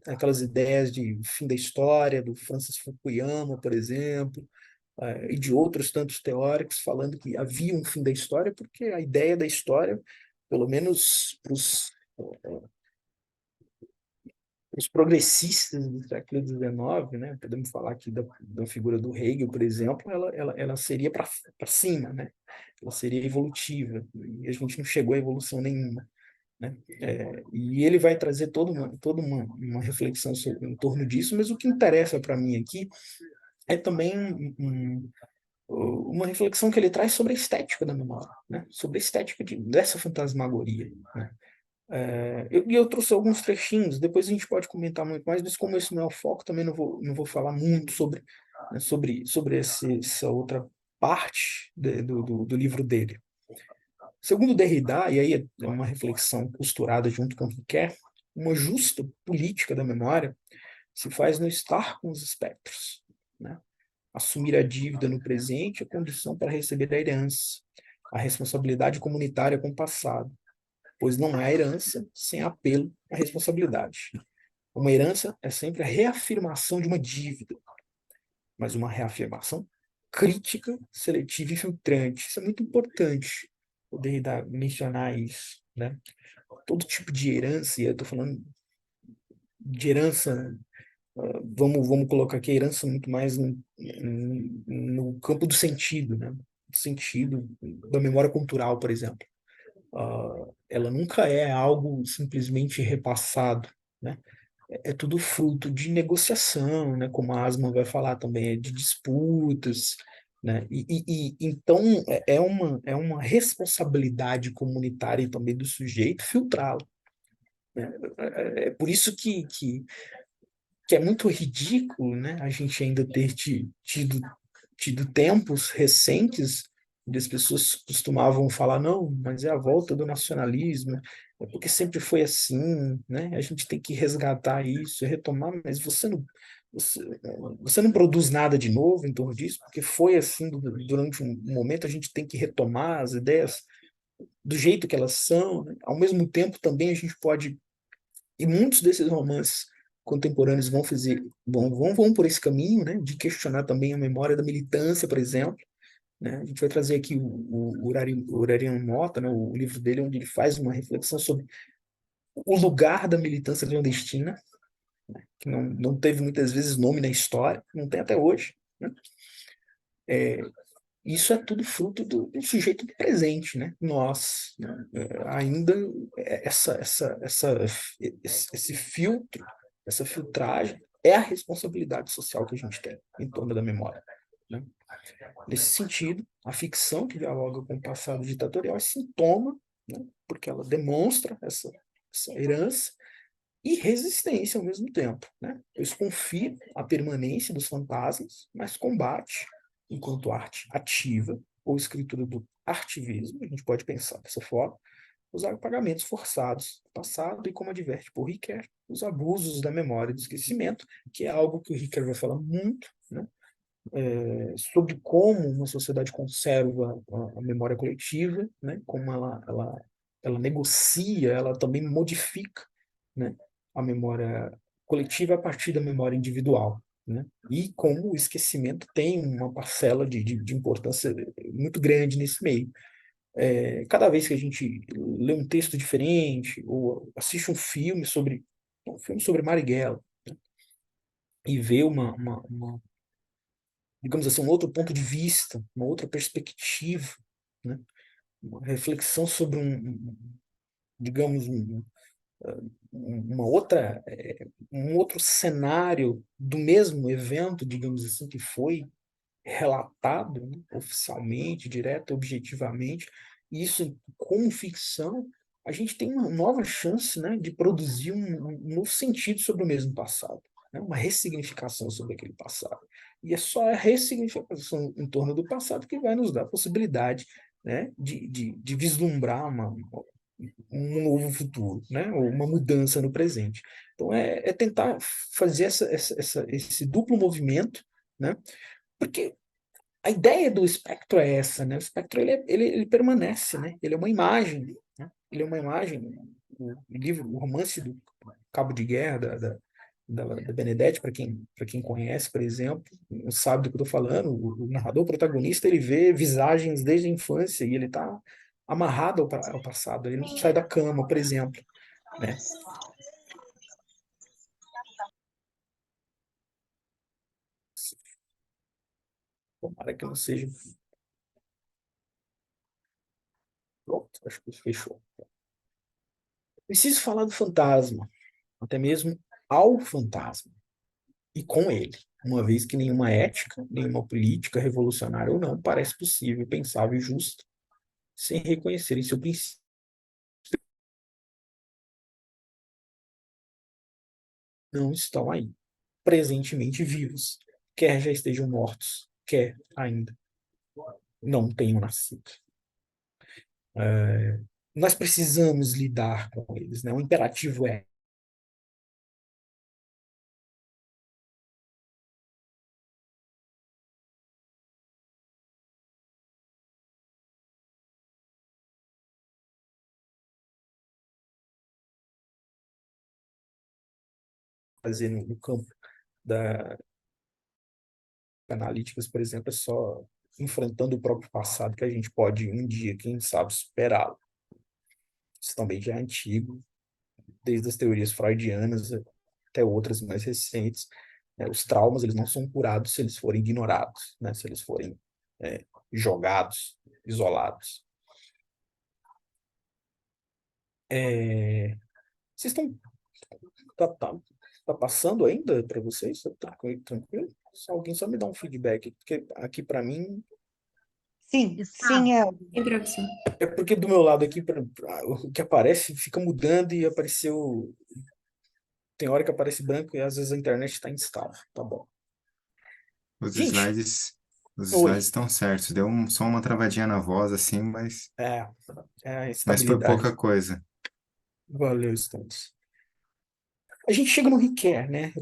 Aquelas ideias de fim da história, do Francis Fukuyama, por exemplo, e de outros tantos teóricos falando que havia um fim da história, porque a ideia da história, pelo menos para os progressistas do século XIX, né? Podemos falar aqui da figura do Hegel, por exemplo, ela seria para cima, né? Ela seria evolutiva, e a gente não chegou a evolução nenhuma, né? E ele vai trazer toda uma reflexão em torno disso, mas o que interessa para mim aqui é também uma reflexão que ele traz sobre a estética da memória, né? Sobre a estética dessa fantasmagoria, né? Eu trouxe alguns trechinhos, depois a gente pode comentar muito mais, mas como esse não é o foco, também não vou falar muito sobre essa outra parte do livro dele. Segundo Derrida, e aí é uma reflexão costurada junto com Riquet, uma justa política da memória se faz no estar com os espectros, né? Assumir a dívida no presente é condição para receber a herança, a responsabilidade comunitária com o passado, pois não há herança sem apelo à responsabilidade. Uma herança é sempre a reafirmação de uma dívida, mas uma reafirmação crítica, seletiva e filtrante. Isso é muito importante, poder mencionar isso, né? Todo tipo de herança, e eu estou falando de herança, vamos colocar aqui a herança muito mais no campo do sentido, né? Do sentido da memória cultural, por exemplo. Ela nunca é algo simplesmente repassado, né? É tudo fruto de negociação, né? Como a Asma vai falar também, é de disputas, né? Então é uma responsabilidade comunitária também do sujeito filtrá-lo, né? É por isso que é muito ridículo, né, a gente ainda ter tido tempos recentes onde as pessoas costumavam falar, não, mas é a volta do nacionalismo, é porque sempre foi assim, né? A gente tem que resgatar isso, retomar, mas você, você não produz nada de novo em torno disso, porque foi assim durante um momento, a gente tem que retomar as ideias do jeito que elas são, né? Ao mesmo tempo também a gente pode, e muitos desses romances contemporâneos vão por esse caminho, né, de questionar também a memória da militância, por exemplo, né? A gente vai trazer aqui o Urariano Mota, né, o livro dele, onde ele faz uma reflexão sobre o lugar da militância clandestina, que não teve muitas vezes nome na história, não tem até hoje, né? É, isso é tudo fruto do sujeito do presente, né? Nós, né? Ainda esse filtro, essa filtragem é a responsabilidade social que a gente tem em torno da memória, né? Nesse sentido, a ficção que dialoga com o passado ditatorial é sintoma, né? Porque ela demonstra essa herança e resistência ao mesmo tempo, né? Pois confia a permanência dos fantasmas, mas combate, enquanto arte ativa ou escritura do artivismo, a gente pode pensar dessa forma, os apagamentos forçados do passado e, como adverte por Ricoeur, os abusos da memória e do esquecimento, que é algo que o Ricoeur vai falar muito, né? Sobre como uma sociedade conserva a memória coletiva, né? Como ela negocia, ela também modifica, né, a memória coletiva a partir da memória individual, né? E como o esquecimento tem uma parcela de importância muito grande nesse meio. Cada vez que a gente lê um texto diferente ou assiste um filme sobre Marighella, né, e vê digamos assim, um outro ponto de vista, uma outra perspectiva, né? Uma reflexão sobre digamos, um outro cenário do mesmo evento, digamos assim, que foi relatado, né, oficialmente, direto, objetivamente, e isso, como ficção, a gente tem uma nova chance, né, de produzir um novo sentido sobre o mesmo passado, né, uma ressignificação sobre aquele passado. E é só a ressignificação em torno do passado que vai nos dar a possibilidade, né, de vislumbrar um novo futuro, né, ou uma mudança no presente. Então, é tentar fazer esse duplo movimento, né, porque a ideia do espectro é essa, né? O espectro ele permanece, né? Ele é uma imagem, né? Ele é uma imagem. O romance do Cabo de Guerra da Benedetti, para quem conhece, por exemplo, sabe do que eu estou falando. O narrador, o protagonista, ele vê visagens desde a infância e ele está amarrado ao passado. Ele não sai da cama, por exemplo, né? Tomara que não seja. Pronto, acho que fechou. Preciso falar do fantasma, até mesmo ao fantasma, e com ele, uma vez que nenhuma ética, nenhuma política revolucionária ou não parece possível, pensável e justa, sem reconhecer em seu princípio não estão aí, presentemente vivos, quer já estejam mortos, quer ainda não tenham nascido. Nós precisamos lidar com eles, né? O imperativo é fazer no campo da analíticas, por exemplo, é só enfrentando o próprio passado que a gente pode, um dia, quem sabe, superá-lo. Isso também já é antigo, desde as teorias freudianas até outras mais recentes. Os traumas, eles não são curados se eles forem ignorados, né? Se eles forem jogados, isolados. Vocês estão... Tá passando ainda para vocês? Tá tranquilo? Se alguém só me dá um feedback, porque aqui para mim... Sim, Está. sim, Entrou aqui, sim. É porque do meu lado aqui, o que aparece fica mudando e apareceu... Tem hora que aparece branco e às vezes a internet está instável. Tá bom. Os Gente, slides, os oi. slides estão certos. Deu só uma travadinha na voz, assim, É a mas foi pouca estabilidade. coisa. Valeu, Stantes. A gente chega no requer, né?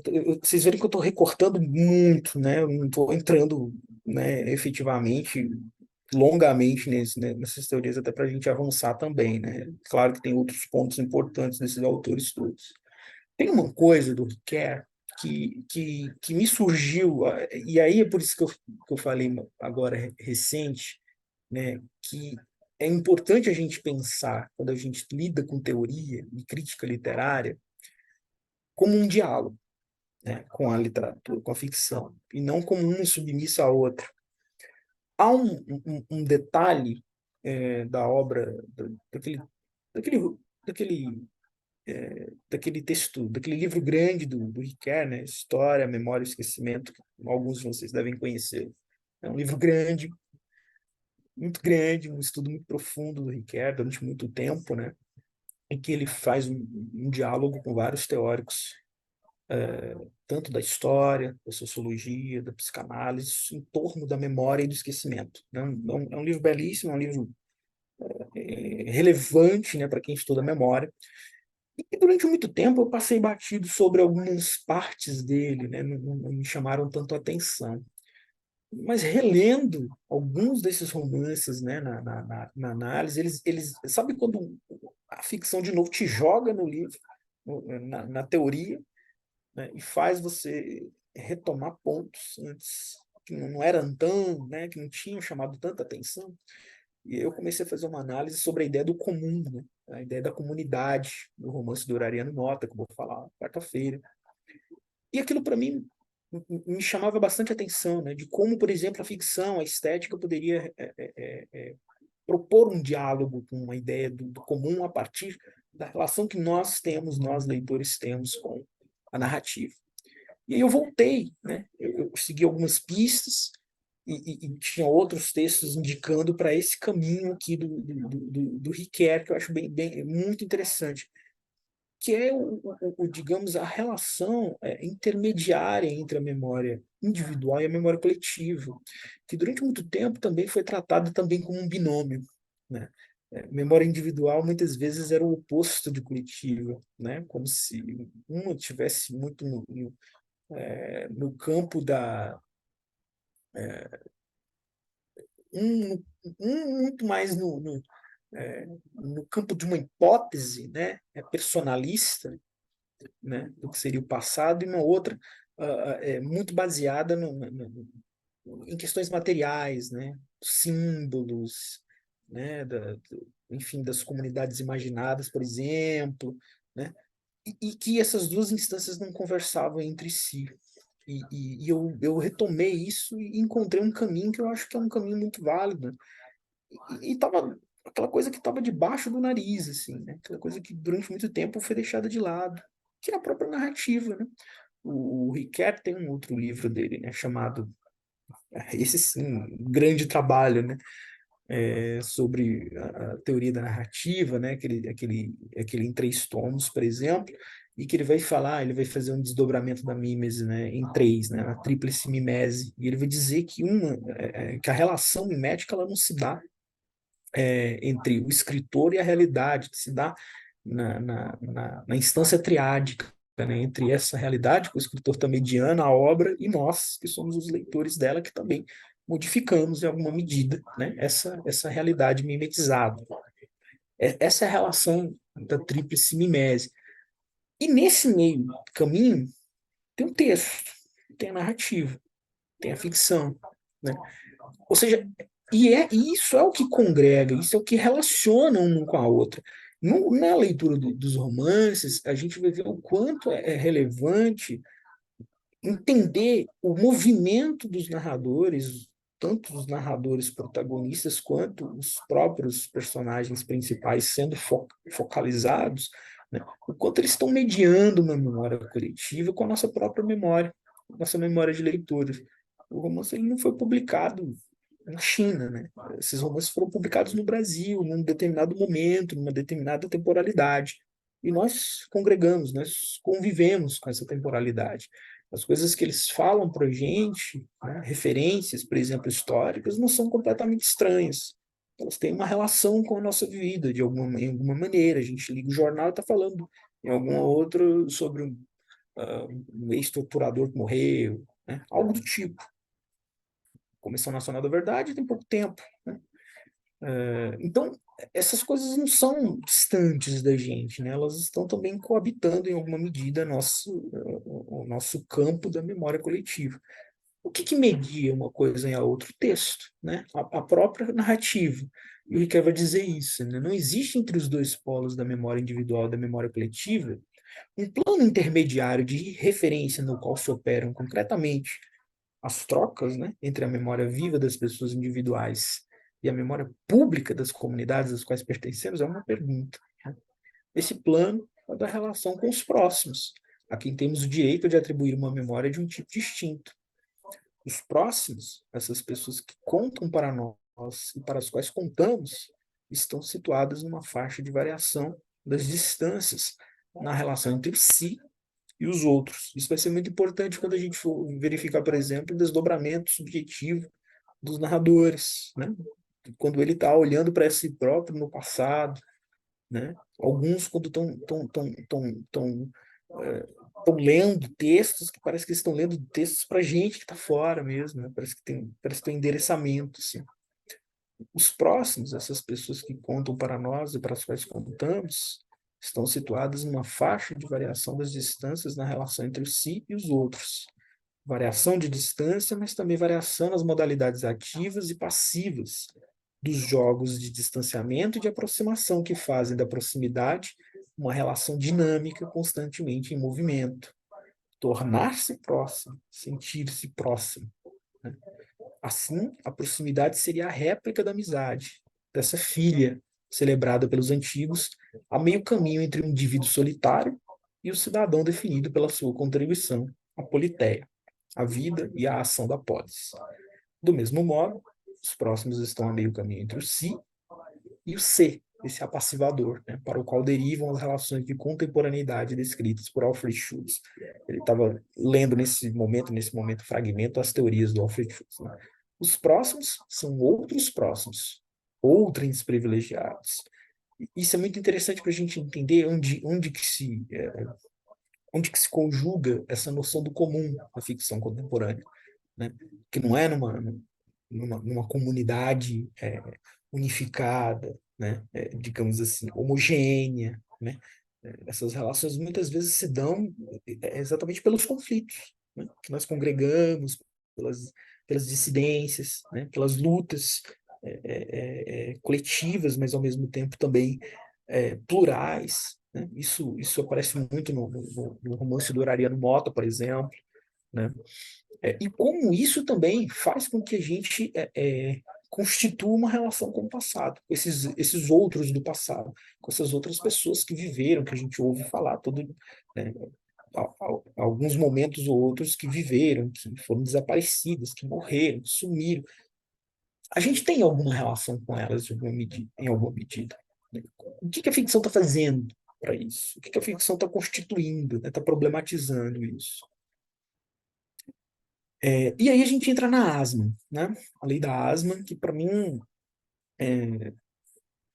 Vocês verem que eu estou recortando muito, né? Eu não estou entrando, né, efetivamente, longamente nessas teorias, até para a gente avançar também, né? Claro que tem outros pontos importantes desses autores todos. Tem uma coisa do requer que me surgiu, e aí é por isso que eu falei agora recente, né? Que é importante a gente pensar, quando a gente lida com teoria e crítica literária, como um diálogo, né, com a literatura, com a ficção, e não como uma submissa à outra. Há um detalhe da obra, daquele, daquele, daquele texto, daquele livro grande do Ricoeur, né, História, Memória e Esquecimento, que alguns de vocês devem conhecer. É um livro grande, um estudo muito profundo do Ricoeur durante muito tempo, né, em que ele faz um diálogo com vários teóricos tanto da história, da sociologia, da psicanálise, em torno da memória e do esquecimento. É um livro belíssimo, é um livro relevante, né, para quem estuda memória. E durante muito tempo eu passei batido sobre algumas partes dele, né, não me chamaram tanto a atenção. Mas relendo alguns desses romances, né, na análise, eles sabe quando a ficção de novo te joga no livro, na teoria, né, e faz você retomar pontos antes que não eram tão, né, que não tinham chamado tanta atenção. E eu comecei a fazer uma análise sobre a ideia do comum, né, a ideia da comunidade, no romance do Ariano Nota, que eu vou falar quarta-feira. E aquilo, para mim, me chamava bastante atenção, né, de como, por exemplo, a ficção, a estética poderia propor um diálogo com uma ideia do comum a partir da relação que nós temos, nós leitores temos com a narrativa. E aí eu voltei, né? Eu segui algumas pistas e tinha outros textos indicando para esse caminho aqui do Ricoeur, que eu acho muito interessante, que é, digamos, a relação intermediária entre a memória individual e a memória coletiva, que durante muito tempo também foi tratada também como um binômio, né? Memória individual muitas vezes era o oposto de coletiva, né? Como se uma tivesse muito no campo um, muito mais no campo de uma hipótese, né, personalista, né, do que seria o passado, e uma outra muito baseada em questões materiais, né, símbolos, né, enfim, das comunidades imaginadas, por exemplo, né, e que essas duas instâncias não conversavam entre si. E eu retomei isso e encontrei um caminho que eu acho que é um caminho muito válido. E tava aquela coisa que estava debaixo do nariz, assim, né? Aquela coisa que durante muito tempo foi deixada de lado, que é a própria narrativa, né? O Ricoeur tem um outro livro dele, né? Chamado, esse sim, um grande trabalho, né? Sobre a teoria da narrativa, né? Aquele em 3 tomos, por exemplo, e que ele vai falar, ele vai fazer um desdobramento da mímese, né, em 3, né, a tríplice mimese, e ele vai dizer que a relação mimética ela não se dá entre o escritor e a realidade, que se dá na instância triádica, né, entre essa realidade que o escritor está mediando a obra e nós, que somos os leitores dela, que também modificamos em alguma medida, né, essa realidade mimetizada. Essa é a relação da tríplice mimese. E nesse meio caminho, tem um texto, tem a narrativa, tem a ficção, né? Ou seja, e isso é o que congrega, isso é o que relaciona uma com a outra. Na leitura dos romances, a gente vai ver o quanto é relevante entender o movimento dos narradores, tanto os narradores protagonistas quanto os próprios personagens principais sendo focalizados, né? O quanto eles estão mediando uma memória coletiva com a nossa própria memória, nossa memória de leitura. O romance ele não foi publicado na China, né? Esses romances foram publicados no Brasil, num determinado momento, numa determinada temporalidade. E nós congregamos, nós convivemos com essa temporalidade. As coisas que eles falam para a gente, né, referências, por exemplo, históricas, não são completamente estranhas. Elas têm uma relação com a nossa vida, em alguma maneira. A gente liga o jornal e está falando em algum outro sobre um ex-torturador que morreu, né? Algo do tipo. Comissão Nacional da Verdade tem pouco tempo, né? Então, essas coisas não são distantes da gente, né? Elas estão também coabitando em alguma medida o nosso campo da memória coletiva. O que media uma coisa em a outra? O texto, né? A própria narrativa. E o Ricoeur vai dizer isso, né? Não existe entre os dois polos da memória individual e da memória coletiva um plano intermediário de referência no qual se operam concretamente as trocas, né, entre a memória viva das pessoas individuais e a memória pública das comunidades às quais pertencemos é uma pergunta, né? Esse plano é da relação com os próximos, a quem temos o direito de atribuir uma memória de um tipo distinto. Os próximos, essas pessoas que contam para nós e para as quais contamos, estão situadas numa faixa de variação das distâncias na relação entre si e os outros. Isso vai ser muito importante quando a gente for verificar, por exemplo, o desdobramento subjetivo dos narradores, né? Quando ele está olhando para si próprio no passado, né? Alguns quando estão lendo textos que parece que estão lendo textos para gente que está fora mesmo, né? Parece que tem um endereçamento, assim. Os próximos, essas pessoas que contam para nós e para as quais contamos, estão situadas numa faixa de variação das distâncias na relação entre o si e os outros. Variação de distância, mas também variação nas modalidades ativas e passivas dos jogos de distanciamento e de aproximação que fazem da proximidade uma relação dinâmica constantemente em movimento. Tornar-se próximo, sentir-se próximo, né? Assim, a proximidade seria a réplica da amizade, dessa filha celebrada pelos antigos, a meio caminho entre o indivíduo solitário e o cidadão definido pela sua contribuição, a politeia, a vida e a ação da polis. Do mesmo modo, os próximos estão a meio caminho entre o si e o ser, esse apassivador, né, para o qual derivam as relações de contemporaneidade descritas por Alfred Schultz. Ele estava lendo nesse momento fragmento, as teorias do Alfred Schultz, né? Os próximos são outros próximos, outrens privilegiados. Isso é muito interessante para a gente entender onde que se conjuga essa noção do comum na ficção contemporânea, né? Que não é numa comunidade unificada, né? Digamos assim, homogênea, né? Essas relações muitas vezes se dão exatamente pelos conflitos, né? Que nós congregamos, pelas dissidências, né? Pelas lutas coletivas, mas ao mesmo tempo também plurais, né? Isso aparece muito no romance do Ariano Mota, por exemplo, né? E como isso também faz com que a gente constitua uma relação com o passado, com esses outros do passado, com essas outras pessoas que viveram, que a gente ouve falar, né, alguns momentos ou outros que viveram, que foram desaparecidas, que morreram, que sumiram. A gente tem alguma relação com elas em alguma medida, né? O que a ficção está fazendo para isso? O que a ficção está constituindo, está, né, problematizando isso? E aí a gente entra na asma, né? A lei da asma, que para mim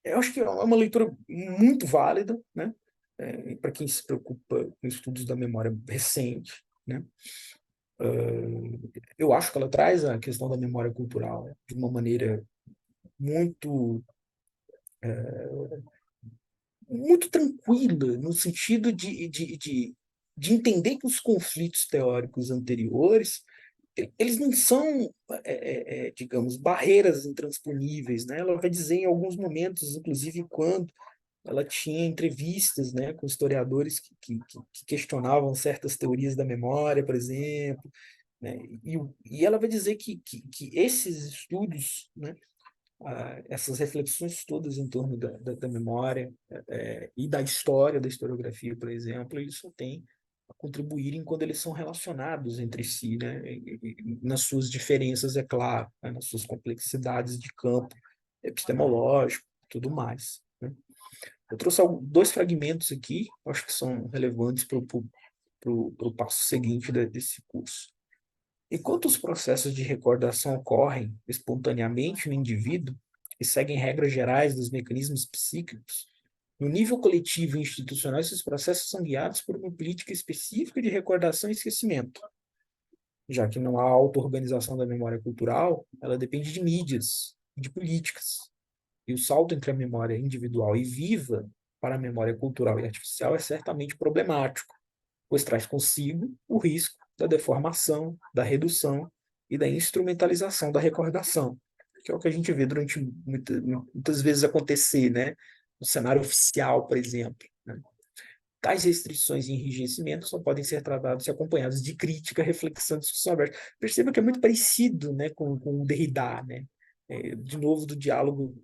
eu acho que é uma leitura muito válida, né? Para quem se preocupa com estudos da memória recente, né? Eu acho que ela traz a questão da memória cultural de uma maneira muito muito tranquila, no sentido de de entender que os conflitos teóricos anteriores eles não são, digamos, barreiras intransponíveis, né? Ela vai dizer em alguns momentos, inclusive quando ela tinha entrevistas, né, com historiadores que questionavam certas teorias da memória, por exemplo, né? E ela vai dizer que esses estudos, né, essas reflexões todas em torno da memória e da história, da historiografia, por exemplo, eles só têm a contribuírem quando eles são relacionados entre si, né? Nas suas diferenças, é claro, né? Nas suas complexidades de campo epistemológico, tudo mais, né? Eu trouxe dois fragmentos aqui, acho que são relevantes para o passo seguinte desse curso. Enquanto os processos de recordação ocorrem espontaneamente no indivíduo e seguem regras gerais dos mecanismos psíquicos, no nível coletivo e institucional, esses processos são guiados por uma política específica de recordação e esquecimento. Já que não há auto-organização da memória cultural, ela depende de mídias, de políticas. E o salto entre a memória individual e viva para a memória cultural e artificial é certamente problemático, pois traz consigo o risco da deformação, da redução e da instrumentalização da recordação, que é o que a gente vê durante muitas vezes acontecer, né? No cenário oficial, por exemplo, né? Tais restrições e enrijecimentos só podem ser tratados e acompanhados de crítica, reflexão e discussão aberta. Perceba que é muito parecido, né, com o Derrida, né? De novo, do diálogo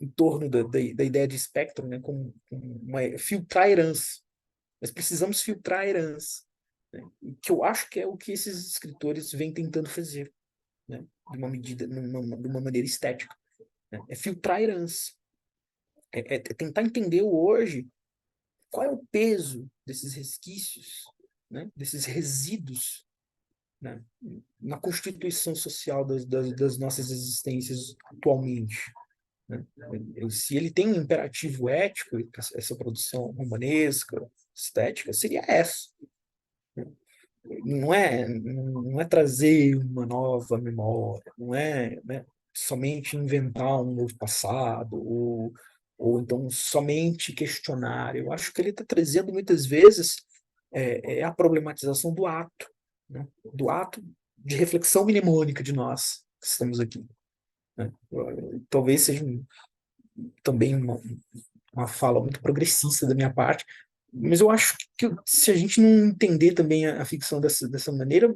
em torno da ideia de espectro, né, filtrar a herança. Nós precisamos filtrar a herança, né? Que eu acho que é o que esses escritores vêm tentando fazer, né? De uma maneira estética, né? É filtrar a herança, é tentar entender o hoje, qual é o peso desses resquícios, né? Desses resíduos, né? Na constituição social das nossas existências atualmente, né? Se ele tem um imperativo ético, essa produção romanesca, estética, seria essa. Não é trazer uma nova memória, não é, né, somente inventar um novo passado, ou então somente questionar. Eu acho que ele está trazendo muitas vezes a problematização do ato, né, do ato de reflexão mnemônica de nós que estamos aqui, né. Talvez seja também uma fala muito progressista da minha parte, mas eu acho que se a gente não entender também a ficção dessa maneira,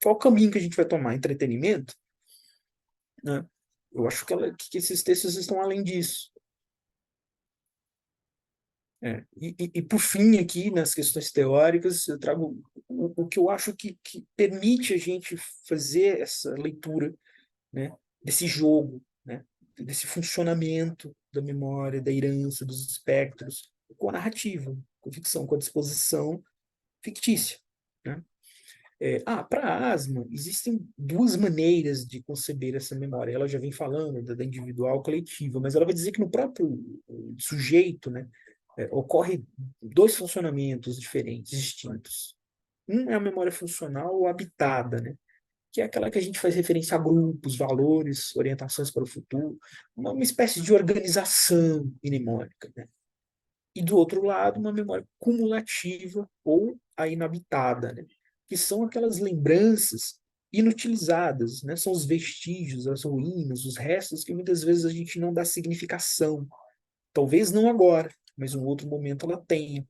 qual o caminho que a gente vai tomar? Entretenimento? Né? Eu acho que esses textos estão além disso. E por fim, aqui, nas questões teóricas, eu trago o que eu acho que permite a gente fazer essa leitura, né, desse jogo, né, desse funcionamento da memória, da herança, dos espectros, com a narrativa, com a ficção, com a disposição fictícia, né? Para a Asma, existem duas maneiras de conceber essa memória. Ela já vem falando da individual coletiva, mas ela vai dizer que no próprio sujeito, né, ocorre dois funcionamentos diferentes, distintos. Um é a memória funcional ou habitada, né, que é aquela que a gente faz referência a grupos, valores, orientações para o futuro, uma espécie de organização mnemônica, né? E do outro lado, uma memória cumulativa ou a inabitada, né? Que são aquelas lembranças inutilizadas, né? São os vestígios, as ruínas, os restos que muitas vezes a gente não dá significação. Talvez não agora, mas em um outro momento ela tenha.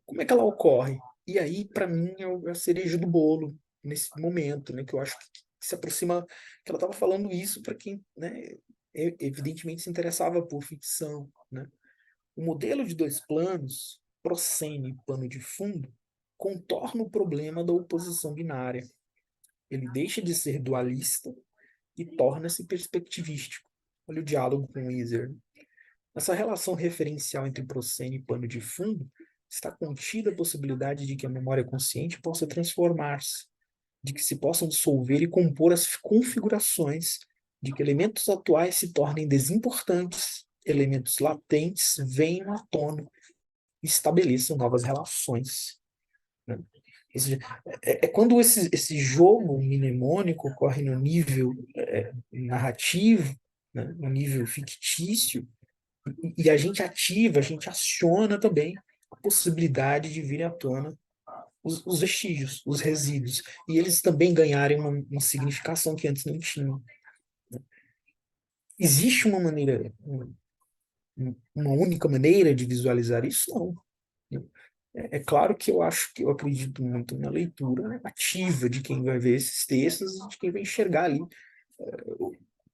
Como é que ela ocorre? E aí, para mim, é a cereja do bolo nesse momento, né? Que eu acho que se aproxima, que ela estava falando isso para quem, né, evidentemente se interessava por ficção, né? O modelo de dois planos, proscene e pano de fundo, contorna o problema da oposição binária. Ele deixa de ser dualista e torna-se perspectivístico. Olha o diálogo com o Iser. Nessa relação referencial entre proscene e pano de fundo, está contida a possibilidade de que a memória consciente possa transformar-se, de que se possam dissolver e compor as configurações, de que elementos atuais se tornem desimportantes, elementos latentes venham à tona e estabeleçam novas relações, né? Quando esse jogo mnemônico ocorre no nível narrativo, né, no nível fictício, e a gente ativa, a gente aciona também a possibilidade de virem à tona os vestígios, os resíduos, e eles também ganharem uma significação que antes não tinham. Existe uma maneira, uma única maneira de visualizar isso? Não. É claro que eu acredito muito na leitura ativa de quem vai ver esses textos e de quem vai enxergar ali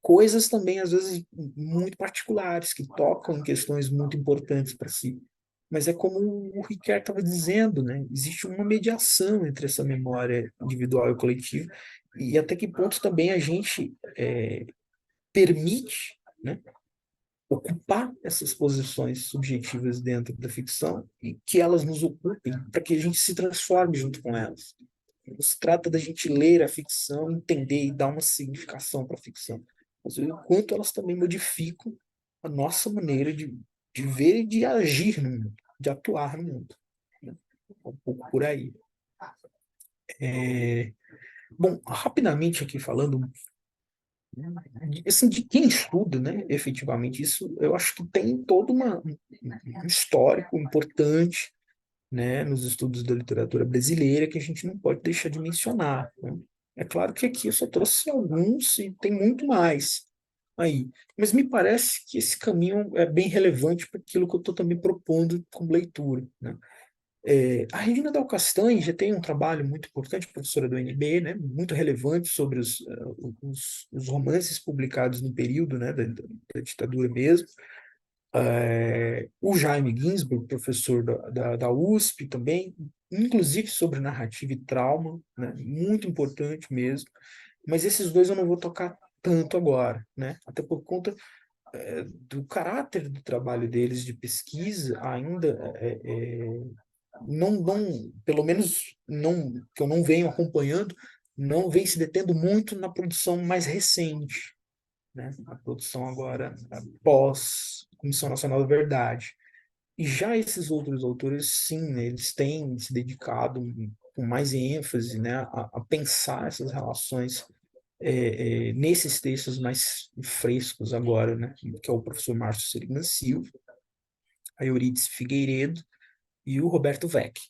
coisas também, às vezes, muito particulares, que tocam em questões muito importantes para si. Mas é como o Ricoeur estava dizendo, né? Existe uma mediação entre essa memória individual e coletiva, e até que ponto também a gente permite, né, ocupar essas posições subjetivas dentro da ficção e que elas nos ocupem para que a gente se transforme junto com elas. Não se trata da gente ler a ficção, entender e dar uma significação para a ficção, mas o quanto elas também modificam a nossa maneira de ver e de agir no mundo, de atuar no mundo. Né? Um pouco por aí. Bom, rapidamente aqui falando, assim, de quem estuda, né, efetivamente, isso eu acho que tem todo um histórico importante, né, nos estudos da literatura brasileira que a gente não pode deixar de mencionar, né? É claro que aqui eu só trouxe alguns e tem muito mais aí, mas me parece que esse caminho é bem relevante para aquilo que eu estou também propondo como leitura, né? A Regina Del Castanho já tem um trabalho muito importante, professora do UNB, né, muito relevante sobre os romances publicados no período, né, da ditadura mesmo. O Jaime Ginsburg, professor da USP também, inclusive sobre narrativa e trauma, né, muito importante mesmo. Mas esses dois eu não vou tocar tanto agora, né, até por conta do caráter do trabalho deles de pesquisa ainda não, pelo menos não, que eu não venho acompanhando, não vem se detendo muito na produção mais recente, né? A produção agora pós Comissão Nacional da Verdade. E já esses outros autores, sim, né, eles têm se dedicado com mais ênfase, né, a pensar essas relações nesses textos mais frescos agora, né, que é o professor Márcio Seligman Silva, a Eurídice Figueiredo, e o Roberto Vecchi.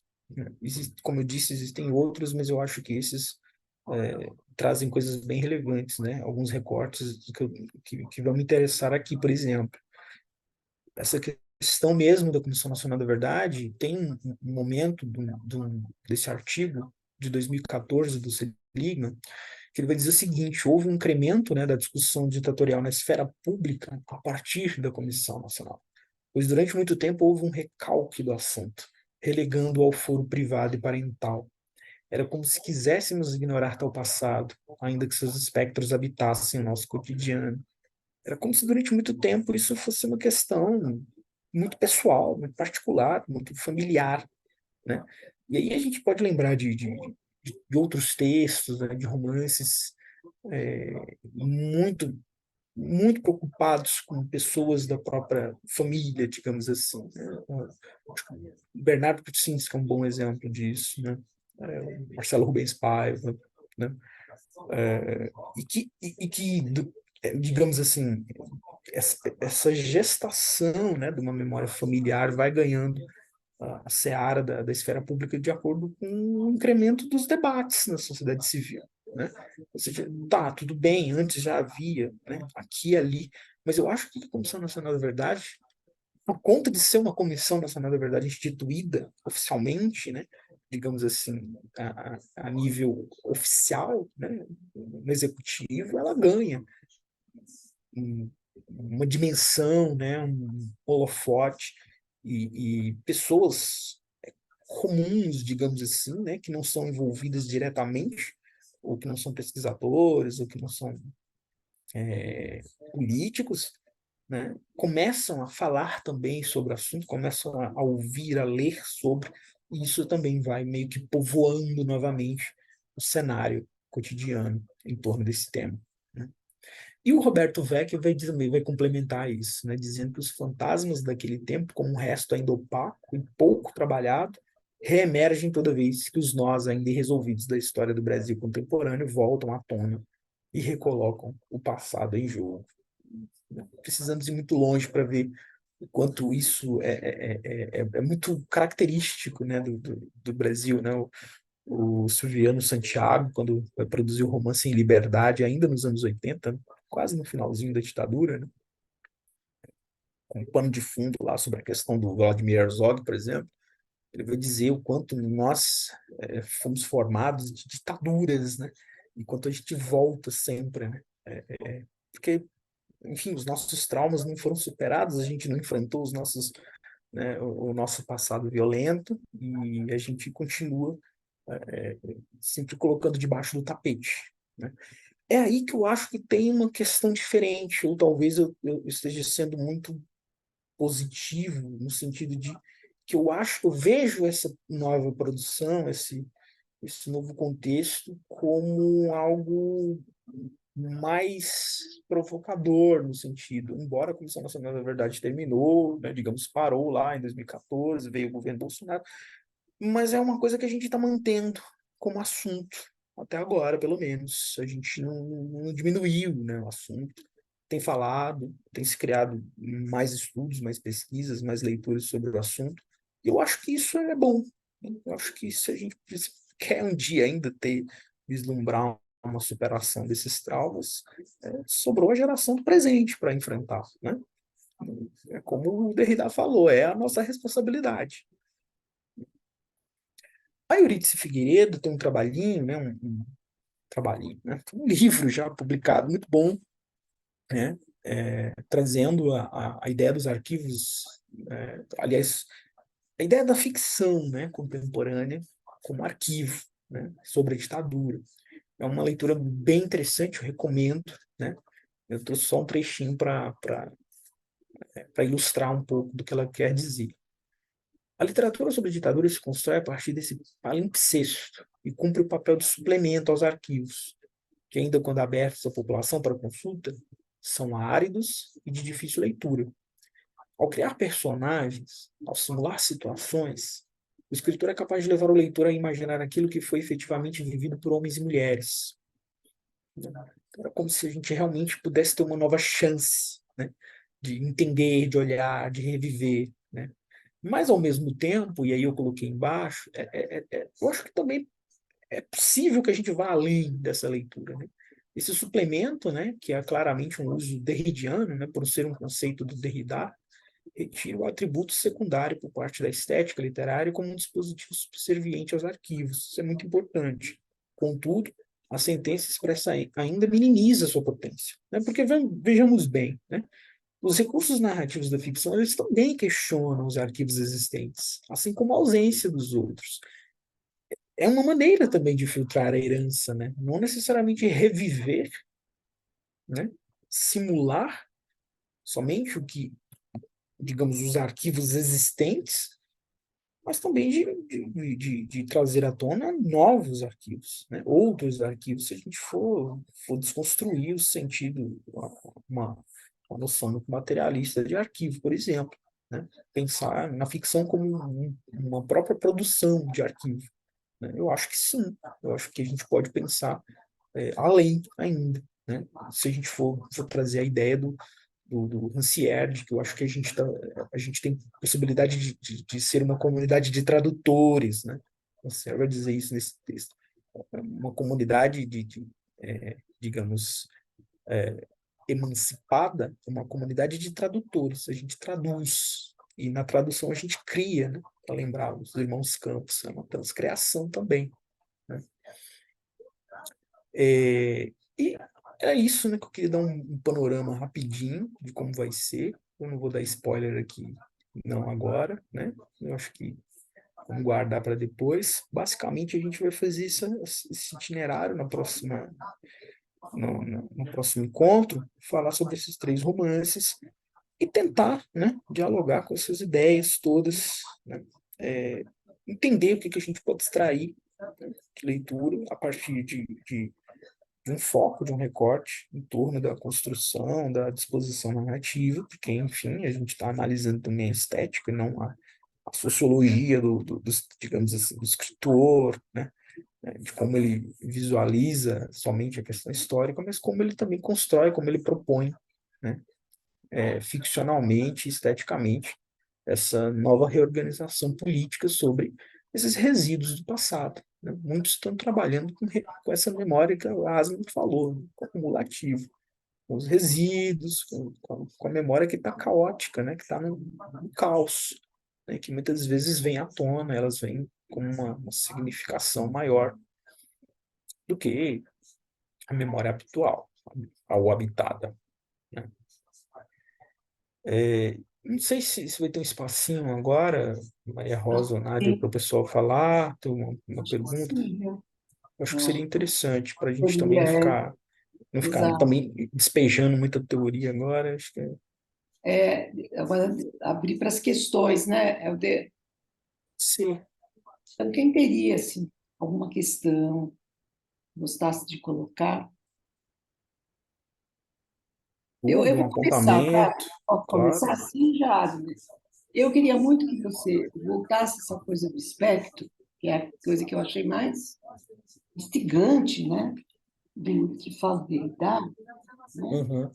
Como eu disse, existem outros, mas eu acho que esses trazem coisas bem relevantes, né? Alguns recortes que vão me interessar aqui, por exemplo. Essa questão mesmo da Comissão Nacional da Verdade tem um momento desse artigo de 2014 do Seligman, que ele vai dizer o seguinte: houve um incremento, né, da discussão ditatorial na esfera pública a partir da Comissão Nacional, pois durante muito tempo houve um recalque do assunto, relegando ao foro privado e parental. Era como se quiséssemos ignorar tal passado, ainda que seus espectros habitassem o nosso cotidiano. Era como se durante muito tempo isso fosse uma questão muito pessoal, muito particular, muito familiar, né? E aí a gente pode lembrar de outros textos, né, de romances muito muito preocupados com pessoas da própria família, digamos assim, né? Bernardo Kucinski é um bom exemplo disso, né? Marcelo Rubens Paiva, né? Digamos assim, essa gestação, né, de uma memória familiar vai ganhando a seara da esfera pública de acordo com o incremento dos debates na sociedade civil, né? Ou seja, tá, tudo bem, antes já havia, né, aqui e ali, mas eu acho que a Comissão Nacional da Verdade, por conta de ser uma Comissão Nacional da Verdade instituída oficialmente, né, digamos assim, a nível oficial, né, no executivo, ela ganha uma dimensão, né, um holofote, e pessoas comuns, digamos assim, né, que não são envolvidas diretamente, ou que não são pesquisadores, ou que não são políticos, né, começam a falar também sobre o assunto, começam a ouvir, a ler sobre, e isso também vai meio que povoando novamente o cenário cotidiano em torno desse tema, né? E o Roberto Vecchi vai complementar isso, né, dizendo que os fantasmas daquele tempo, como um resto ainda opaco e pouco trabalhado, reemergem toda vez que os nós ainda irresolvidos da história do Brasil contemporâneo voltam à tona e recolocam o passado em jogo. Não precisamos ir muito longe para ver o quanto isso é muito característico, né, do Brasil, né? O Silviano Santiago, quando vai produzir o Romance em Liberdade, ainda nos anos 80, quase no finalzinho da ditadura, né? Com um pano de fundo lá sobre a questão do Vladimir Herzog, por exemplo, ele vai dizer o quanto nós fomos formados de ditaduras, né? E quanto a gente volta sempre, né? Porque, enfim, os nossos traumas não foram superados, a gente não enfrentou os nossos, né, o nosso passado violento e a gente continua sempre colocando debaixo do tapete, né? É aí que eu acho que tem uma questão diferente, ou talvez eu esteja sendo muito positivo, no sentido de que eu vejo essa nova produção, esse novo contexto como algo mais provocador no sentido, embora a Comissão Nacional da Verdade terminou, né, digamos, parou lá em 2014, veio o governo Bolsonaro, mas é uma coisa que a gente está mantendo como assunto, até agora, pelo menos. A gente não diminuiu, né, o assunto. Tem falado, tem se criado mais estudos, mais pesquisas, mais leituras sobre o assunto. E eu acho que isso é bom, né? Eu acho que se a gente quer um dia ainda vislumbrar uma superação desses traumas, sobrou a geração do presente para enfrentar, né? É como o Derrida falou, é a nossa responsabilidade. A Eurídice Figueiredo tem um trabalhinho, né, um trabalhinho, né, um livro já publicado, muito bom, né, trazendo a ideia dos arquivos, aliás, a ideia da ficção, né, contemporânea como arquivo, né, sobre a ditadura. É uma leitura bem interessante, eu recomendo, né. Eu trouxe só um trechinho para ilustrar um pouco do que ela quer dizer. A literatura sobre ditadura se constrói a partir desse palimpsesto e cumpre o papel de suplemento aos arquivos, que ainda quando abertos à população para consulta, são áridos e de difícil leitura. Ao criar personagens, ao simular situações, o escritor é capaz de levar o leitor a imaginar aquilo que foi efetivamente vivido por homens e mulheres. Era como se a gente realmente pudesse ter uma nova chance, né, de entender, de olhar, de reviver, né? Mas, ao mesmo tempo, e aí eu coloquei embaixo, eu acho que também é possível que a gente vá além dessa leitura, né? Esse suplemento, né, que é claramente um uso derridiano, né, por ser um conceito do Derrida, retira o atributo secundário por parte da estética literária como um dispositivo subserviente aos arquivos. Isso é muito importante. Contudo, a sentença expressa ainda minimiza a sua potência, né? Porque vejamos bem, né? Os recursos narrativos da ficção, eles também questionam os arquivos existentes, assim como a ausência dos outros. É uma maneira também de filtrar a herança, né? Não necessariamente reviver, né? Simular somente o que, digamos, os arquivos existentes, mas também de trazer à tona novos arquivos, né? Outros arquivos, se a gente for desconstruir o sentido, uma, uma noção muito materialista de arquivo, por exemplo, né? Pensar na ficção como uma própria produção de arquivo, né? Eu acho que sim, eu acho que a gente pode pensar além ainda, né? Se a gente for trazer a ideia do Rancière, que eu acho que a gente tem possibilidade de ser uma comunidade de tradutores, né? Rancière vai dizer isso nesse texto. Uma comunidade digamos, emancipada, uma comunidade de tradutores. A gente traduz, e na tradução a gente cria, né? Para lembrar os irmãos Campos, é uma transcriação também, né? E era isso, né, que eu queria dar um panorama rapidinho de como vai ser. Eu não vou dar spoiler aqui, não agora, né? Eu acho que vamos guardar para depois. Basicamente, a gente vai fazer esse itinerário no próximo encontro, falar sobre esses 3 romances e tentar, né, dialogar com essas ideias todas, né? Entender o que a gente pode extrair, né, de leitura a partir de um foco, de um recorte em torno da construção, da disposição narrativa, porque, enfim, a gente está analisando também a estética, e não a sociologia digamos assim, do escritor, né? De como ele visualiza somente a questão histórica, mas como ele também constrói, como ele propõe, né? ficcionalmente, esteticamente, essa nova reorganização política sobre esses resíduos do passado, né? Muitos estão trabalhando com essa memória que a Aslan falou, né? Com o acumulativo, com os resíduos, com a memória que está caótica, né? Que está no caos, né? Que muitas vezes vem à tona, elas vêm com uma significação maior do que a memória habitual, ou habitada, né? Não sei se vai ter um espacinho agora, Maria Rosa ou Nádia, para o Sim, pessoal falar, ter uma acho que pergunta. sim, viu? Eu acho que seria É, interessante para a gente também poderia, não ficar exato. também despejando muita teoria agora. Acho que Agora, abrir para as questões, né, Helder? sim, Então, quem teria, assim, alguma questão, gostasse de colocar? Eu tudo, um vou começar, tá? apontamento, Posso claro. começar assim já, Agnes? Eu queria muito que você voltasse essa coisa do espectro, que é a coisa que eu achei mais instigante, né? Do que fala Derrida, né? Uhum,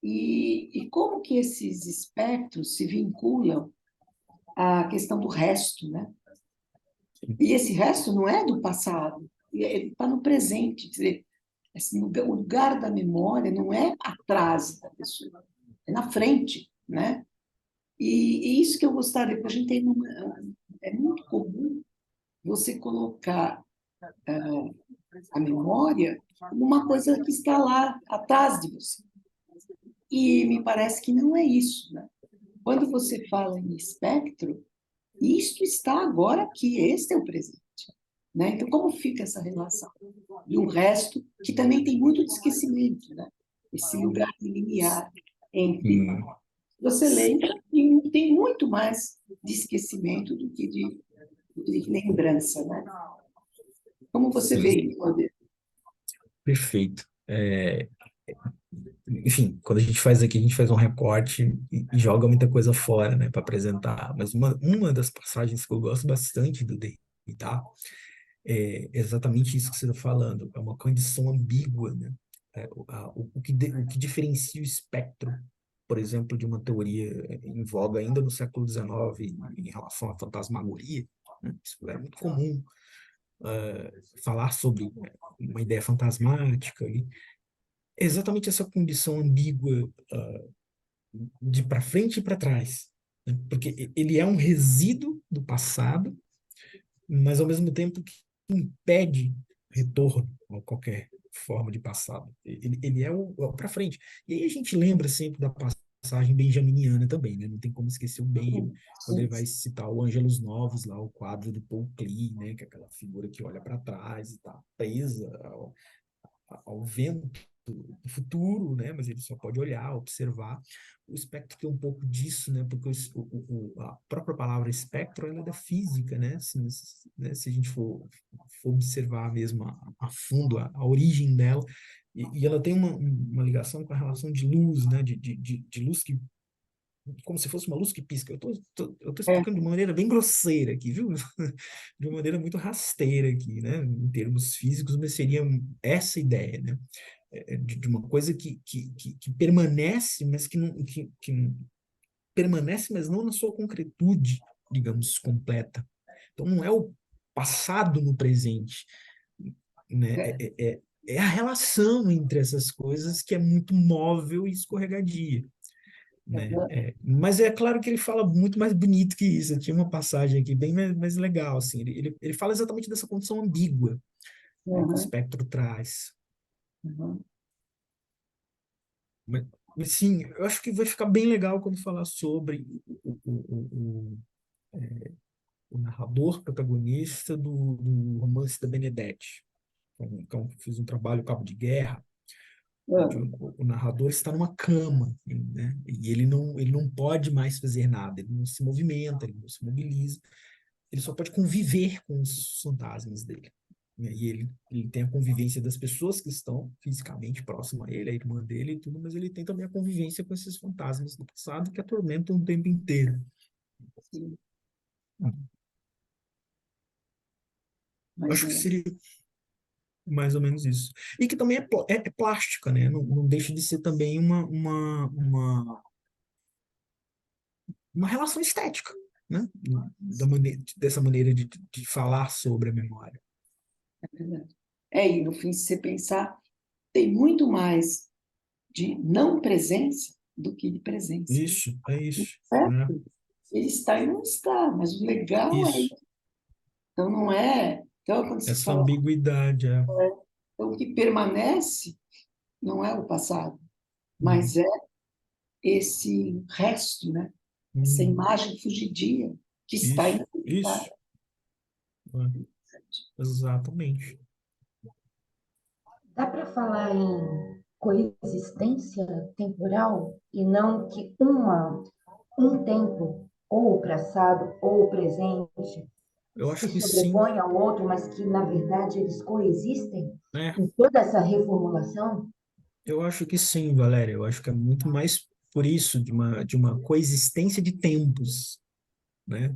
E como que esses espectros se vinculam à questão do resto, né? E esse resto não é do passado, ele está no presente. Quer dizer, assim, o lugar da memória não é atrás da pessoa, é na frente, né? E isso que eu gostaria, porque a gente tem é muito comum você colocar a memória como uma coisa que está lá atrás de você. E me parece que não é isso, né? Quando você fala em espectro, isto está agora aqui, este é o presente. Né? Então, como fica essa relação? E o resto, que também tem muito de esquecimento, né? Esse lugar de limiar entre. hum, Você lembra e tem muito mais de esquecimento do que de lembrança, né? Como você vê Sim. isso, Alder? perfeito. Enfim, quando a gente faz aqui, a gente faz um recorte e joga muita coisa fora, né, para apresentar. Mas uma das passagens que eu gosto bastante do Derrida é exatamente isso que você está falando. É uma condição ambígua, né? O que diferencia o espectro, por exemplo, de uma teoria em voga ainda no século XIX em relação à fantasmagoria, né? Isso era muito comum, falar sobre uma ideia fantasmática, e é exatamente essa condição ambígua, de para frente e para trás, né? Porque ele é um resíduo do passado, mas ao mesmo tempo que impede retorno a qualquer forma de passado. Ele é o para frente. E aí a gente lembra sempre da passagem benjaminiana também, né? Não tem como esquecer o Benjamin, quando ele vai citar o Ângelus Novos, lá, o quadro do Paul Klee, né? Que é aquela figura que olha para trás e está presa ao vento do futuro, né? Mas ele só pode olhar, observar. O espectro tem um pouco disso, né? Porque a própria palavra espectro ela é da física, né? Se a gente for observar mesmo a fundo a origem dela, e ela tem uma ligação com a relação de luz, né? De luz que como se fosse uma luz que pisca. Eu tô É, explicando de uma maneira bem grosseira aqui, viu? De uma maneira muito rasteira aqui, né? Em termos físicos, mas seria essa ideia, né? De uma coisa que permanece, mas que permanece, mas não na sua concretude, digamos, completa. Então, não é o passado no presente, né? é, É a relação entre essas coisas que é muito móvel e escorregadia, né? Mas é claro que ele fala muito mais bonito que isso. Eu tinha uma passagem aqui bem mais legal, assim. Ele fala exatamente dessa condição ambígua, né, que o uhum, espectro traz. uhum. Mas, sim, eu acho que vai ficar bem legal quando falar sobre o narrador protagonista do romance da Benedetti. Então, fiz um trabalho Cabo de Guerra, onde É, o narrador está numa cama, né? E ele não pode mais fazer nada, ele não se movimenta, ele não se mobiliza, ele só pode conviver com os fantasmas dele, né? E ele tem a convivência das pessoas que estão fisicamente próximas a ele, a irmã dele e tudo, mas ele tem também a convivência com esses fantasmas do passado que atormentam o tempo inteiro. sim, Eu mas acho que seria mais ou menos isso. E que também é plástica, né? Não deixa de ser também uma relação estética, né? Dessa maneira de falar sobre a memória. É verdade. E no fim, se você pensar, tem muito mais de não presença do que de presença. Isso, é isso. Né? Certo? Ele está e não está, mas o legal é Isso, isso. Então, não é. Então, quando se essa fala, ambiguidade. então, o que permanece não é o passado, Hum, mas é esse resto, né? Essa hum, imagem fugidia que está isso, inacreditável. isso. Exatamente. Dá para falar em coexistência temporal e não que um tempo, ou o passado ou o presente, Eu se acho que sim, sobrepõe ao outro, mas que, na verdade, eles coexistem né? em toda essa reformulação? Eu acho que sim, Valéria. Eu acho que é muito mais por isso, de uma coexistência de tempos, né?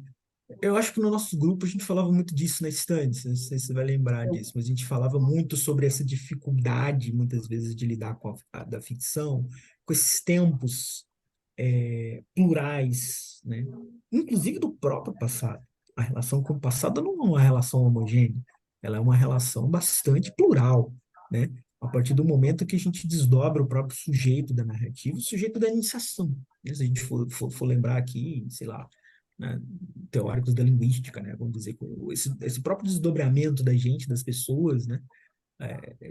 Eu acho que no nosso grupo a gente falava muito disso na estante, não sei se você vai lembrar disso, mas a gente falava muito sobre essa dificuldade, muitas vezes, de lidar com da ficção, com esses tempos plurais, né? Inclusive do próprio passado. A relação com o passado não é uma relação homogênea, ela é uma relação bastante plural, né? A partir do momento que a gente desdobra o próprio sujeito da narrativa, o sujeito da iniciação. Né? Se a gente for lembrar aqui, sei lá, né, teóricos da linguística, né? Vamos dizer, esse próprio desdobramento da gente, das pessoas, né?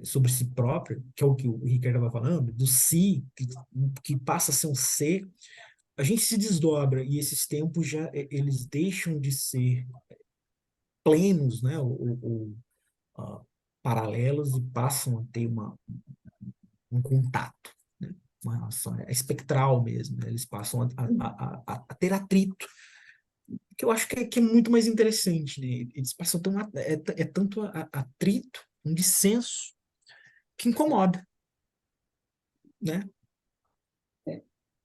Sobre si próprio, que é o que o Ricardo estava falando, do si, que passa a ser um ser, a gente se desdobra e esses tempos já eles deixam de ser plenos, né, ou, ah, paralelos e passam a ter um contato, né, uma relação espectral mesmo, né, eles passam a ter atrito, que eu acho que é muito mais interessante, né, eles passam a ter tanto atrito, um dissenso que incomoda, né?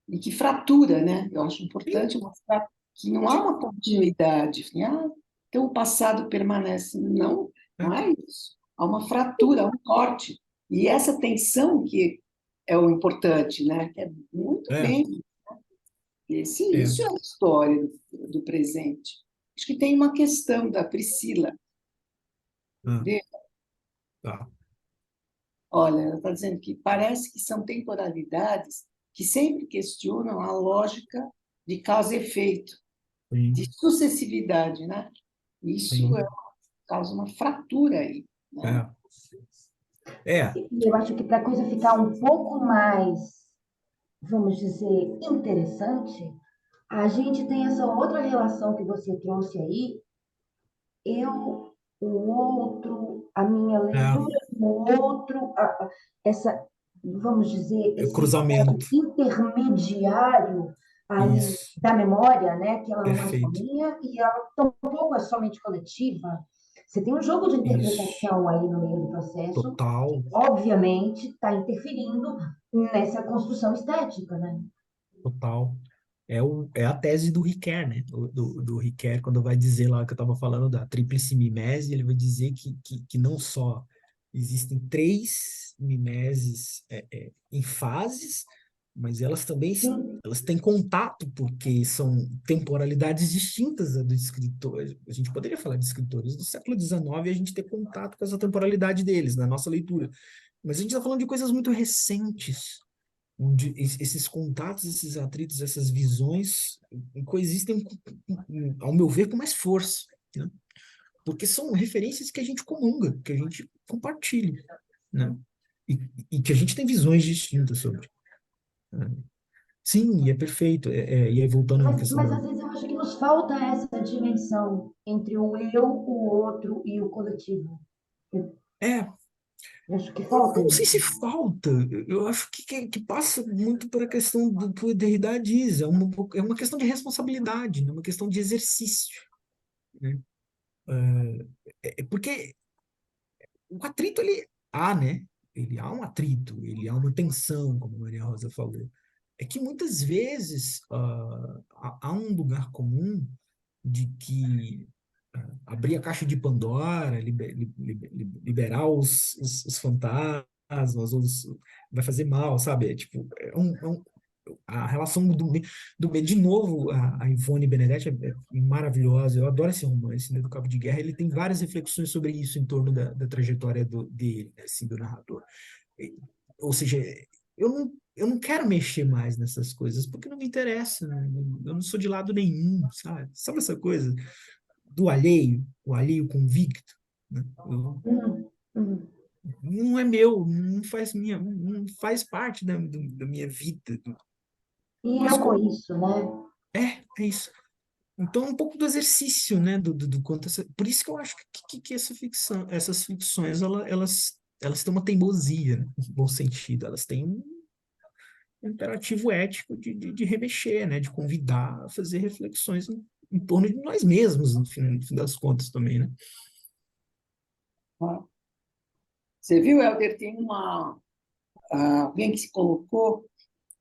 E que fratura, né? Eu acho Sim, importante mostrar que não há sim, uma continuidade. Assim, então o passado permanece. Não, é, não é isso. Há uma fratura, há um corte. E essa tensão que é o importante, né? Que é muito é, bem. é, Isso é a história do presente. Acho que tem uma questão da Priscila. ah, tá, Olha, ela está dizendo que parece que são temporalidades que sempre questionam a lógica de causa e efeito, de sim, sucessividade, né? Isso sim, causa uma fratura aí, né? é, é, E eu acho que para a coisa ficar um pouco mais, vamos dizer, interessante, a gente tem essa outra relação que você trouxe aí, eu, o outro, a minha é, leitura do outro, essa, vamos dizer, é esse estado cruzamento, intermediário aí isso, da memória, né, que ela não é só perfeito, minha e ela tampouco é somente coletiva. Você tem um jogo de isso, interpretação aí no meio do processo, total, obviamente está interferindo nessa construção estética, né? total. É a tese do Ricoeur, né? Do Ricoeur, quando vai dizer lá que eu estava falando da tríplice mimese, ele vai dizer que não só existem três mimeses em fases, mas elas também Sim, elas têm contato, porque são temporalidades distintas do escritor. A gente poderia falar de escritores do século XIX e a gente ter contato com essa temporalidade deles na nossa leitura. Mas a gente está falando de coisas muito recentes, onde esses contatos, esses atritos, essas visões coexistem, ao meu ver, com mais força, né? Porque são referências que a gente comunga, que a gente compartilha, né? E, e que a gente tem visões distintas sobre. Né? Sim, e é perfeito. E aí, voltando à questão mas às vezes eu acho que nos falta essa dimensão entre o eu, o outro e o coletivo. É, Eu acho que eu falta não sei se isso. falta, eu acho que passa muito por a questão do que o Derrida diz, é uma questão de responsabilidade, né? Uma questão de exercício, né? Porque o atrito, ele há, né? Ele há um atrito, ele há uma tensão, como a Maria Rosa falou. É que muitas vezes há um lugar comum de que abrir a caixa de Pandora, liberar os fantasmas, vai fazer mal, sabe? É, tipo, a relação do medo. De novo, a Ivone Benedetti é maravilhosa, eu adoro esse romance, né, do Cabo de Guerra, ele tem várias reflexões sobre isso em torno da trajetória dele, né, assim, do narrador. Ou seja, eu não quero mexer mais nessas coisas, porque não me interessa, né? Eu não sou de lado nenhum, sabe? Sabe essa coisa do alheio, o alheio convicto, né? Hum. Não é meu, não faz parte da minha vida. E Por eu isso que com isso, né? é isso. Então, um pouco do exercício, né, do quanto por isso que eu acho que essas ficções, elas têm uma teimosia, né, no bom sentido, elas têm um imperativo ético de remexer, né, de convidar a fazer reflexões em torno de nós mesmos, no fim das contas também, né? Tá? Você viu, Helder, tem alguém que se colocou,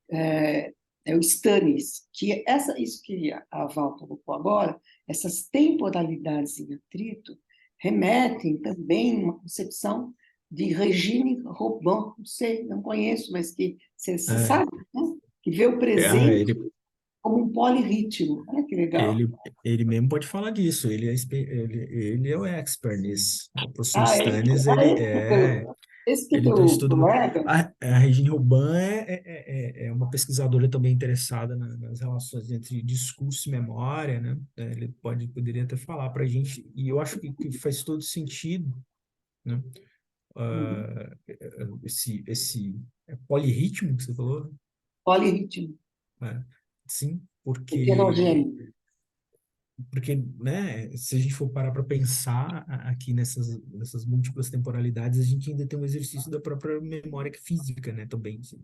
é o Stannis, que isso que a Val colocou agora, essas temporalidades em atrito, remetem também a uma concepção de regime Robin, não sei, não conheço, mas que você É, sabe, né? Que vê o ah, presente como um polirritmo. Olha que legal. ele, ele mesmo pode falar disso, ele é o expert nisso. O professor Ah, Stannis, esse que é ele trouxe teu tudo. colega? A Regine Robin é uma pesquisadora também interessada nas relações entre discurso e memória, né? Ele poderia até falar para a gente, e eu acho que faz todo sentido, né? Uhum. Esse polirritmo que você falou, Polirritmo, né? Sim, heterogêneo. porque, né, se a gente for parar para pensar aqui nessas múltiplas temporalidades, a gente ainda tem um exercício da própria memória física, né, também. Assim,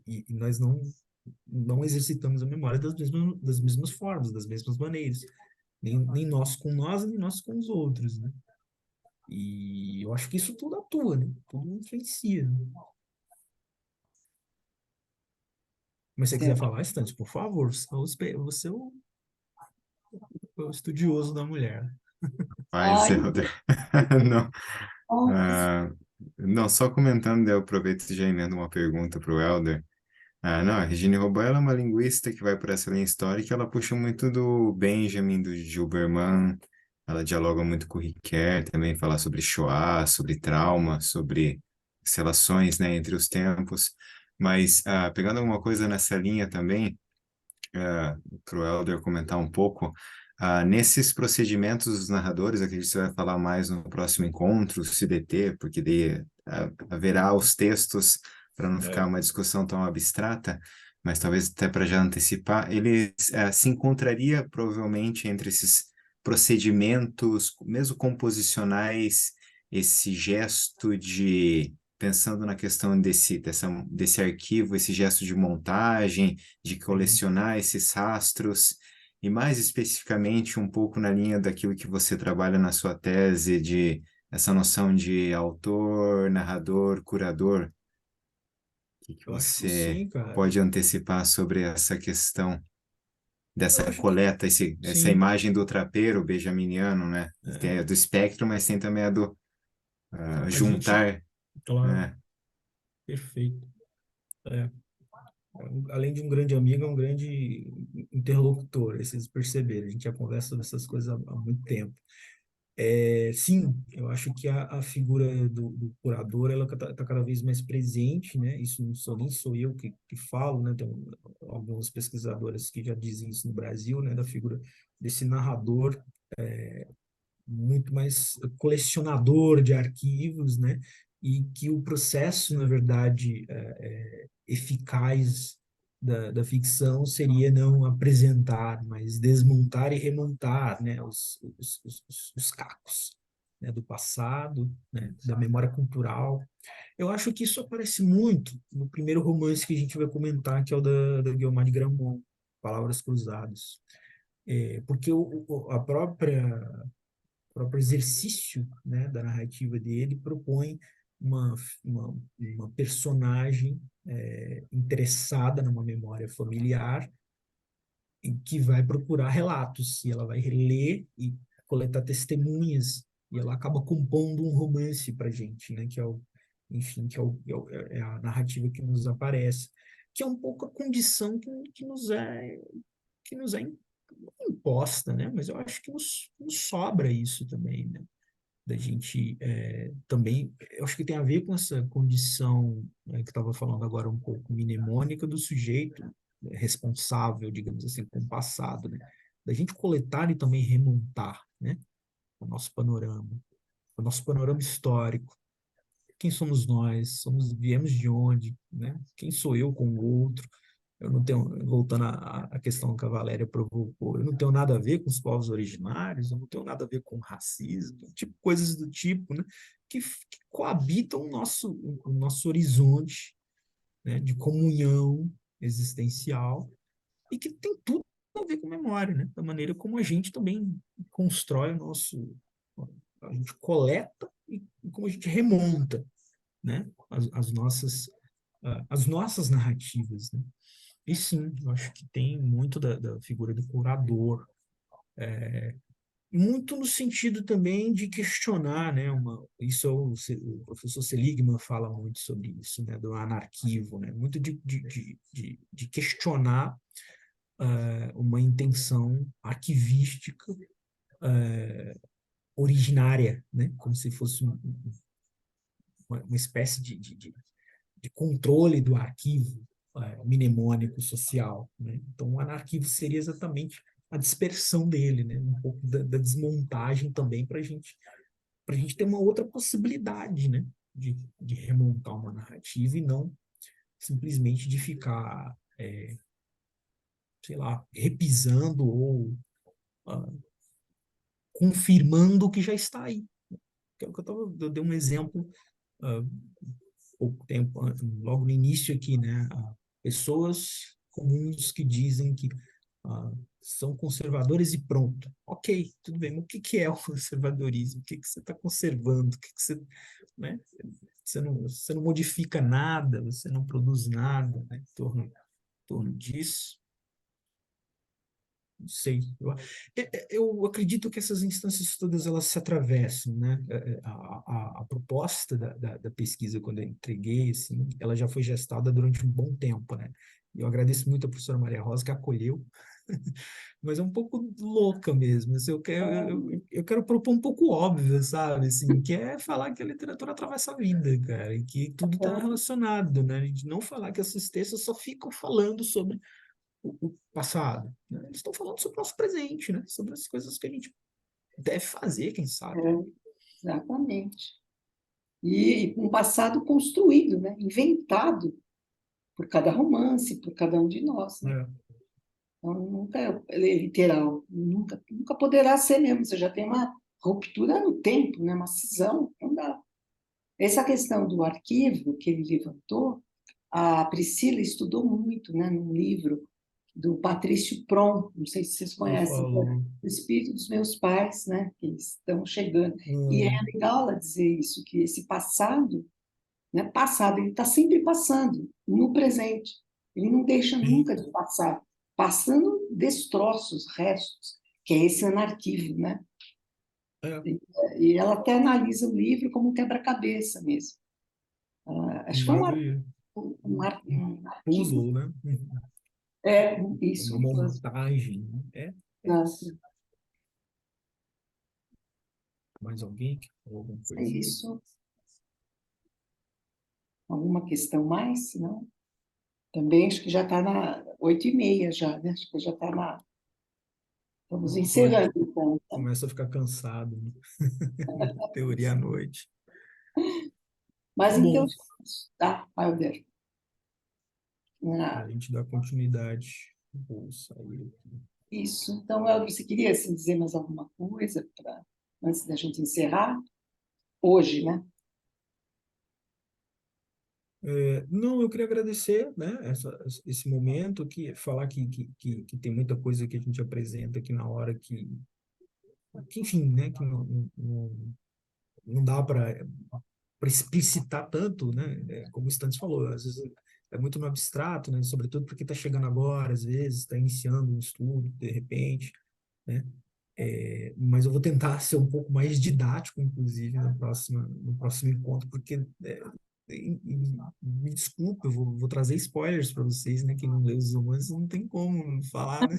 e nós não exercitamos a memória das mesmas formas, das mesmas maneiras. Nem nós com nós, nem nós com os outros, né? E eu acho que isso tudo atua, né? Tudo influencia, né? Mas se você quiser Certo. falar, Estante, por favor, você é o estudioso da mulher. Paz, Ai, Helder. Não, nossa. ah, não, só comentando, daí eu aproveito e já emendo uma pergunta para o Helder. Não, a Regine Robin, ela é uma linguista que vai por essa linha histórica, ela puxa muito do Benjamin, do Gilberman, ela dialoga muito com o Ricoeur, também fala sobre Shoah, sobre trauma, sobre as relações, né, entre os tempos. Mas, pegando alguma coisa nessa linha também, para o Helder comentar um pouco, nesses procedimentos dos narradores, acredito que você vai falar mais no próximo encontro, CDT, porque daí haverá os textos para não ficar É. uma discussão tão abstrata, mas talvez até para já antecipar, ele se encontraria provavelmente entre esses procedimentos, mesmo composicionais, esse gesto de, pensando na questão desse arquivo, esse gesto de montagem, de Uhum. colecionar esses rastros, e mais especificamente um pouco na linha daquilo que você trabalha na sua tese, de essa noção de autor, narrador, curador, o que Eu acho que você sim, cara. pode antecipar sobre essa questão Eu dessa acho que coleta, essa sim. imagem do trapeiro benjaminiano, né? Tem a É. do espectro, mas tem também a do A gente, juntar, claro, né? perfeito. É. Além de um grande amigo, é um grande interlocutor, vocês perceberam, a gente já conversa sobre essas coisas há muito tempo. Sim, eu acho que a figura do curador, ela está cada vez mais presente, né? Isso nem sou eu que falo, né? Tem algumas pesquisadoras que já dizem isso no Brasil, né? Da figura desse narrador muito mais colecionador de arquivos, né? E que o processo, na verdade, eficaz da ficção seria não apresentar, mas desmontar e remontar, né? Os cacos, né? Do passado, né? Da memória cultural. Eu acho que isso aparece muito no primeiro romance que a gente vai comentar, que é o da Guiomar de Gramont, Palavras Cruzadas. Porque o próprio exercício, né, da narrativa dele propõe uma personagem interessada numa memória familiar que vai procurar relatos, e ela vai ler e coletar testemunhas, e ela acaba compondo um romance para a gente, né? Que é o, enfim, é a narrativa que nos aparece, que é um pouco a condição que nos é imposta, né? Mas eu acho que nos sobra isso também, né? Da gente também, eu acho que tem a ver com essa condição, né, que estava falando agora um pouco mnemônica do sujeito, né, responsável, digamos assim, com o passado, né? Da gente coletar e também remontar, né? O nosso panorama histórico. Quem somos nós? Viemos de onde, né? Quem sou eu com o outro? Eu não tenho, voltando à questão que a Valéria provocou, eu não tenho nada a ver com os povos originários, eu não tenho nada a ver com racismo, tipo, coisas do tipo, né, que coabitam o nosso horizonte, né, de comunhão existencial e que tem tudo a ver com memória, né, da maneira como a gente também constrói a gente coleta e como a gente remonta, né, as nossas narrativas, né. E sim, eu acho que tem muito da figura do curador, muito no sentido também de questionar, né, isso o professor Seligman fala muito sobre isso, né, do anarquivo, né, muito de questionar uma intenção arquivística originária, né, como se fosse uma espécie de controle do arquivo mnemônico social, né? Então, o anarquivo seria exatamente a dispersão dele, né? Um pouco da desmontagem também para a gente ter uma outra possibilidade, né? De remontar uma narrativa e não simplesmente de ficar, sei lá, repisando ou ah, confirmando o que já está aí. Que é o que eu dei um exemplo ah, pouco tempo, logo no início aqui, né? Pessoas comuns que dizem que são conservadores e pronto. Ok, tudo bem, mas o que é o conservadorismo? O que você está conservando? O que você, né? Você não modifica nada, você não produz nada, né, em torno disso. Não sei. Eu acredito que essas instâncias todas elas se atravessam, né? A proposta da pesquisa, quando eu entreguei, assim, ela já foi gestada durante um bom tempo, né? Eu agradeço muito a professora Maria Rosa, que acolheu, mas é um pouco louca mesmo. Assim, eu quero propor um pouco óbvio, sabe? Assim, que é falar que a literatura atravessa a vida, cara, e que tudo está relacionado, né? A gente não falar que esses textos só ficam falando sobre o passado, né? Eles estão falando sobre o nosso presente, né? Sobre as coisas que a gente deve fazer, quem sabe. Exatamente. E um passado construído, né? Inventado por cada romance, por cada um de nós, né? Então, nunca é literal, nunca poderá ser mesmo. Você já tem uma ruptura no tempo, né? Uma cisão, não dá. Essa questão do arquivo que ele levantou, a Priscila estudou muito, né, num livro do Patrício Prom, não sei se vocês conhecem, que é O Espírito dos Meus Pais, né, que estão chegando. E é legal ela dizer isso, que esse passado, né, passado, ele está sempre passando no presente. Ele não deixa nunca de passar, passando destroços, restos, que é esse anarquivo, né? E ela até analisa o livro como um quebra-cabeça mesmo. Acho que foi um arquivo. Puzzle, né? Isso, Uma montagem, né? Nossa, Mais alguém que falou alguma é coisa? isso. Alguma questão mais? Não? Também acho que já está na 8h30 já, né? Acho que já está na... Vamos encerrando, então. Começa a ficar cansado, né? Teoria à noite. Mas Tá então, bom. tá, Helder. A gente dá continuidade. Vou sair aqui. Isso. Então, Helder, você queria assim, dizer mais alguma coisa antes da gente encerrar? Hoje, né? Não, eu queria agradecer, né, esse momento, falar que tem muita coisa que a gente apresenta aqui na hora que enfim, né, que não dá para explicitar tanto, né, como o Stantes falou, às vezes é muito no abstrato, né, sobretudo porque está chegando agora, às vezes está iniciando um estudo, de repente, né, Mas eu vou tentar ser um pouco mais didático, inclusive, no próximo encontro, porque me desculpa, eu vou trazer spoilers para vocês, né? Quem não lê os romances não tem como falar, né?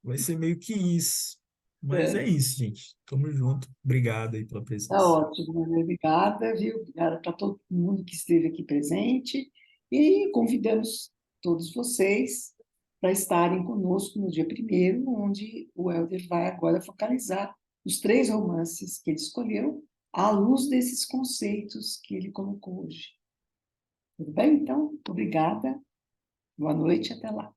Vai ser meio que isso. Mas é É, isso, gente. Tamo junto. Obrigado aí pela tá presença. ótimo, Maria. Obrigada, viu? Obrigada para todo mundo que esteve aqui presente e convidamos todos vocês para estarem conosco no dia 1º, onde o Helder vai agora focalizar os 3 romances que ele escolheu à luz desses conceitos que ele colocou hoje. Tudo bem? Então, obrigada, boa noite, até lá.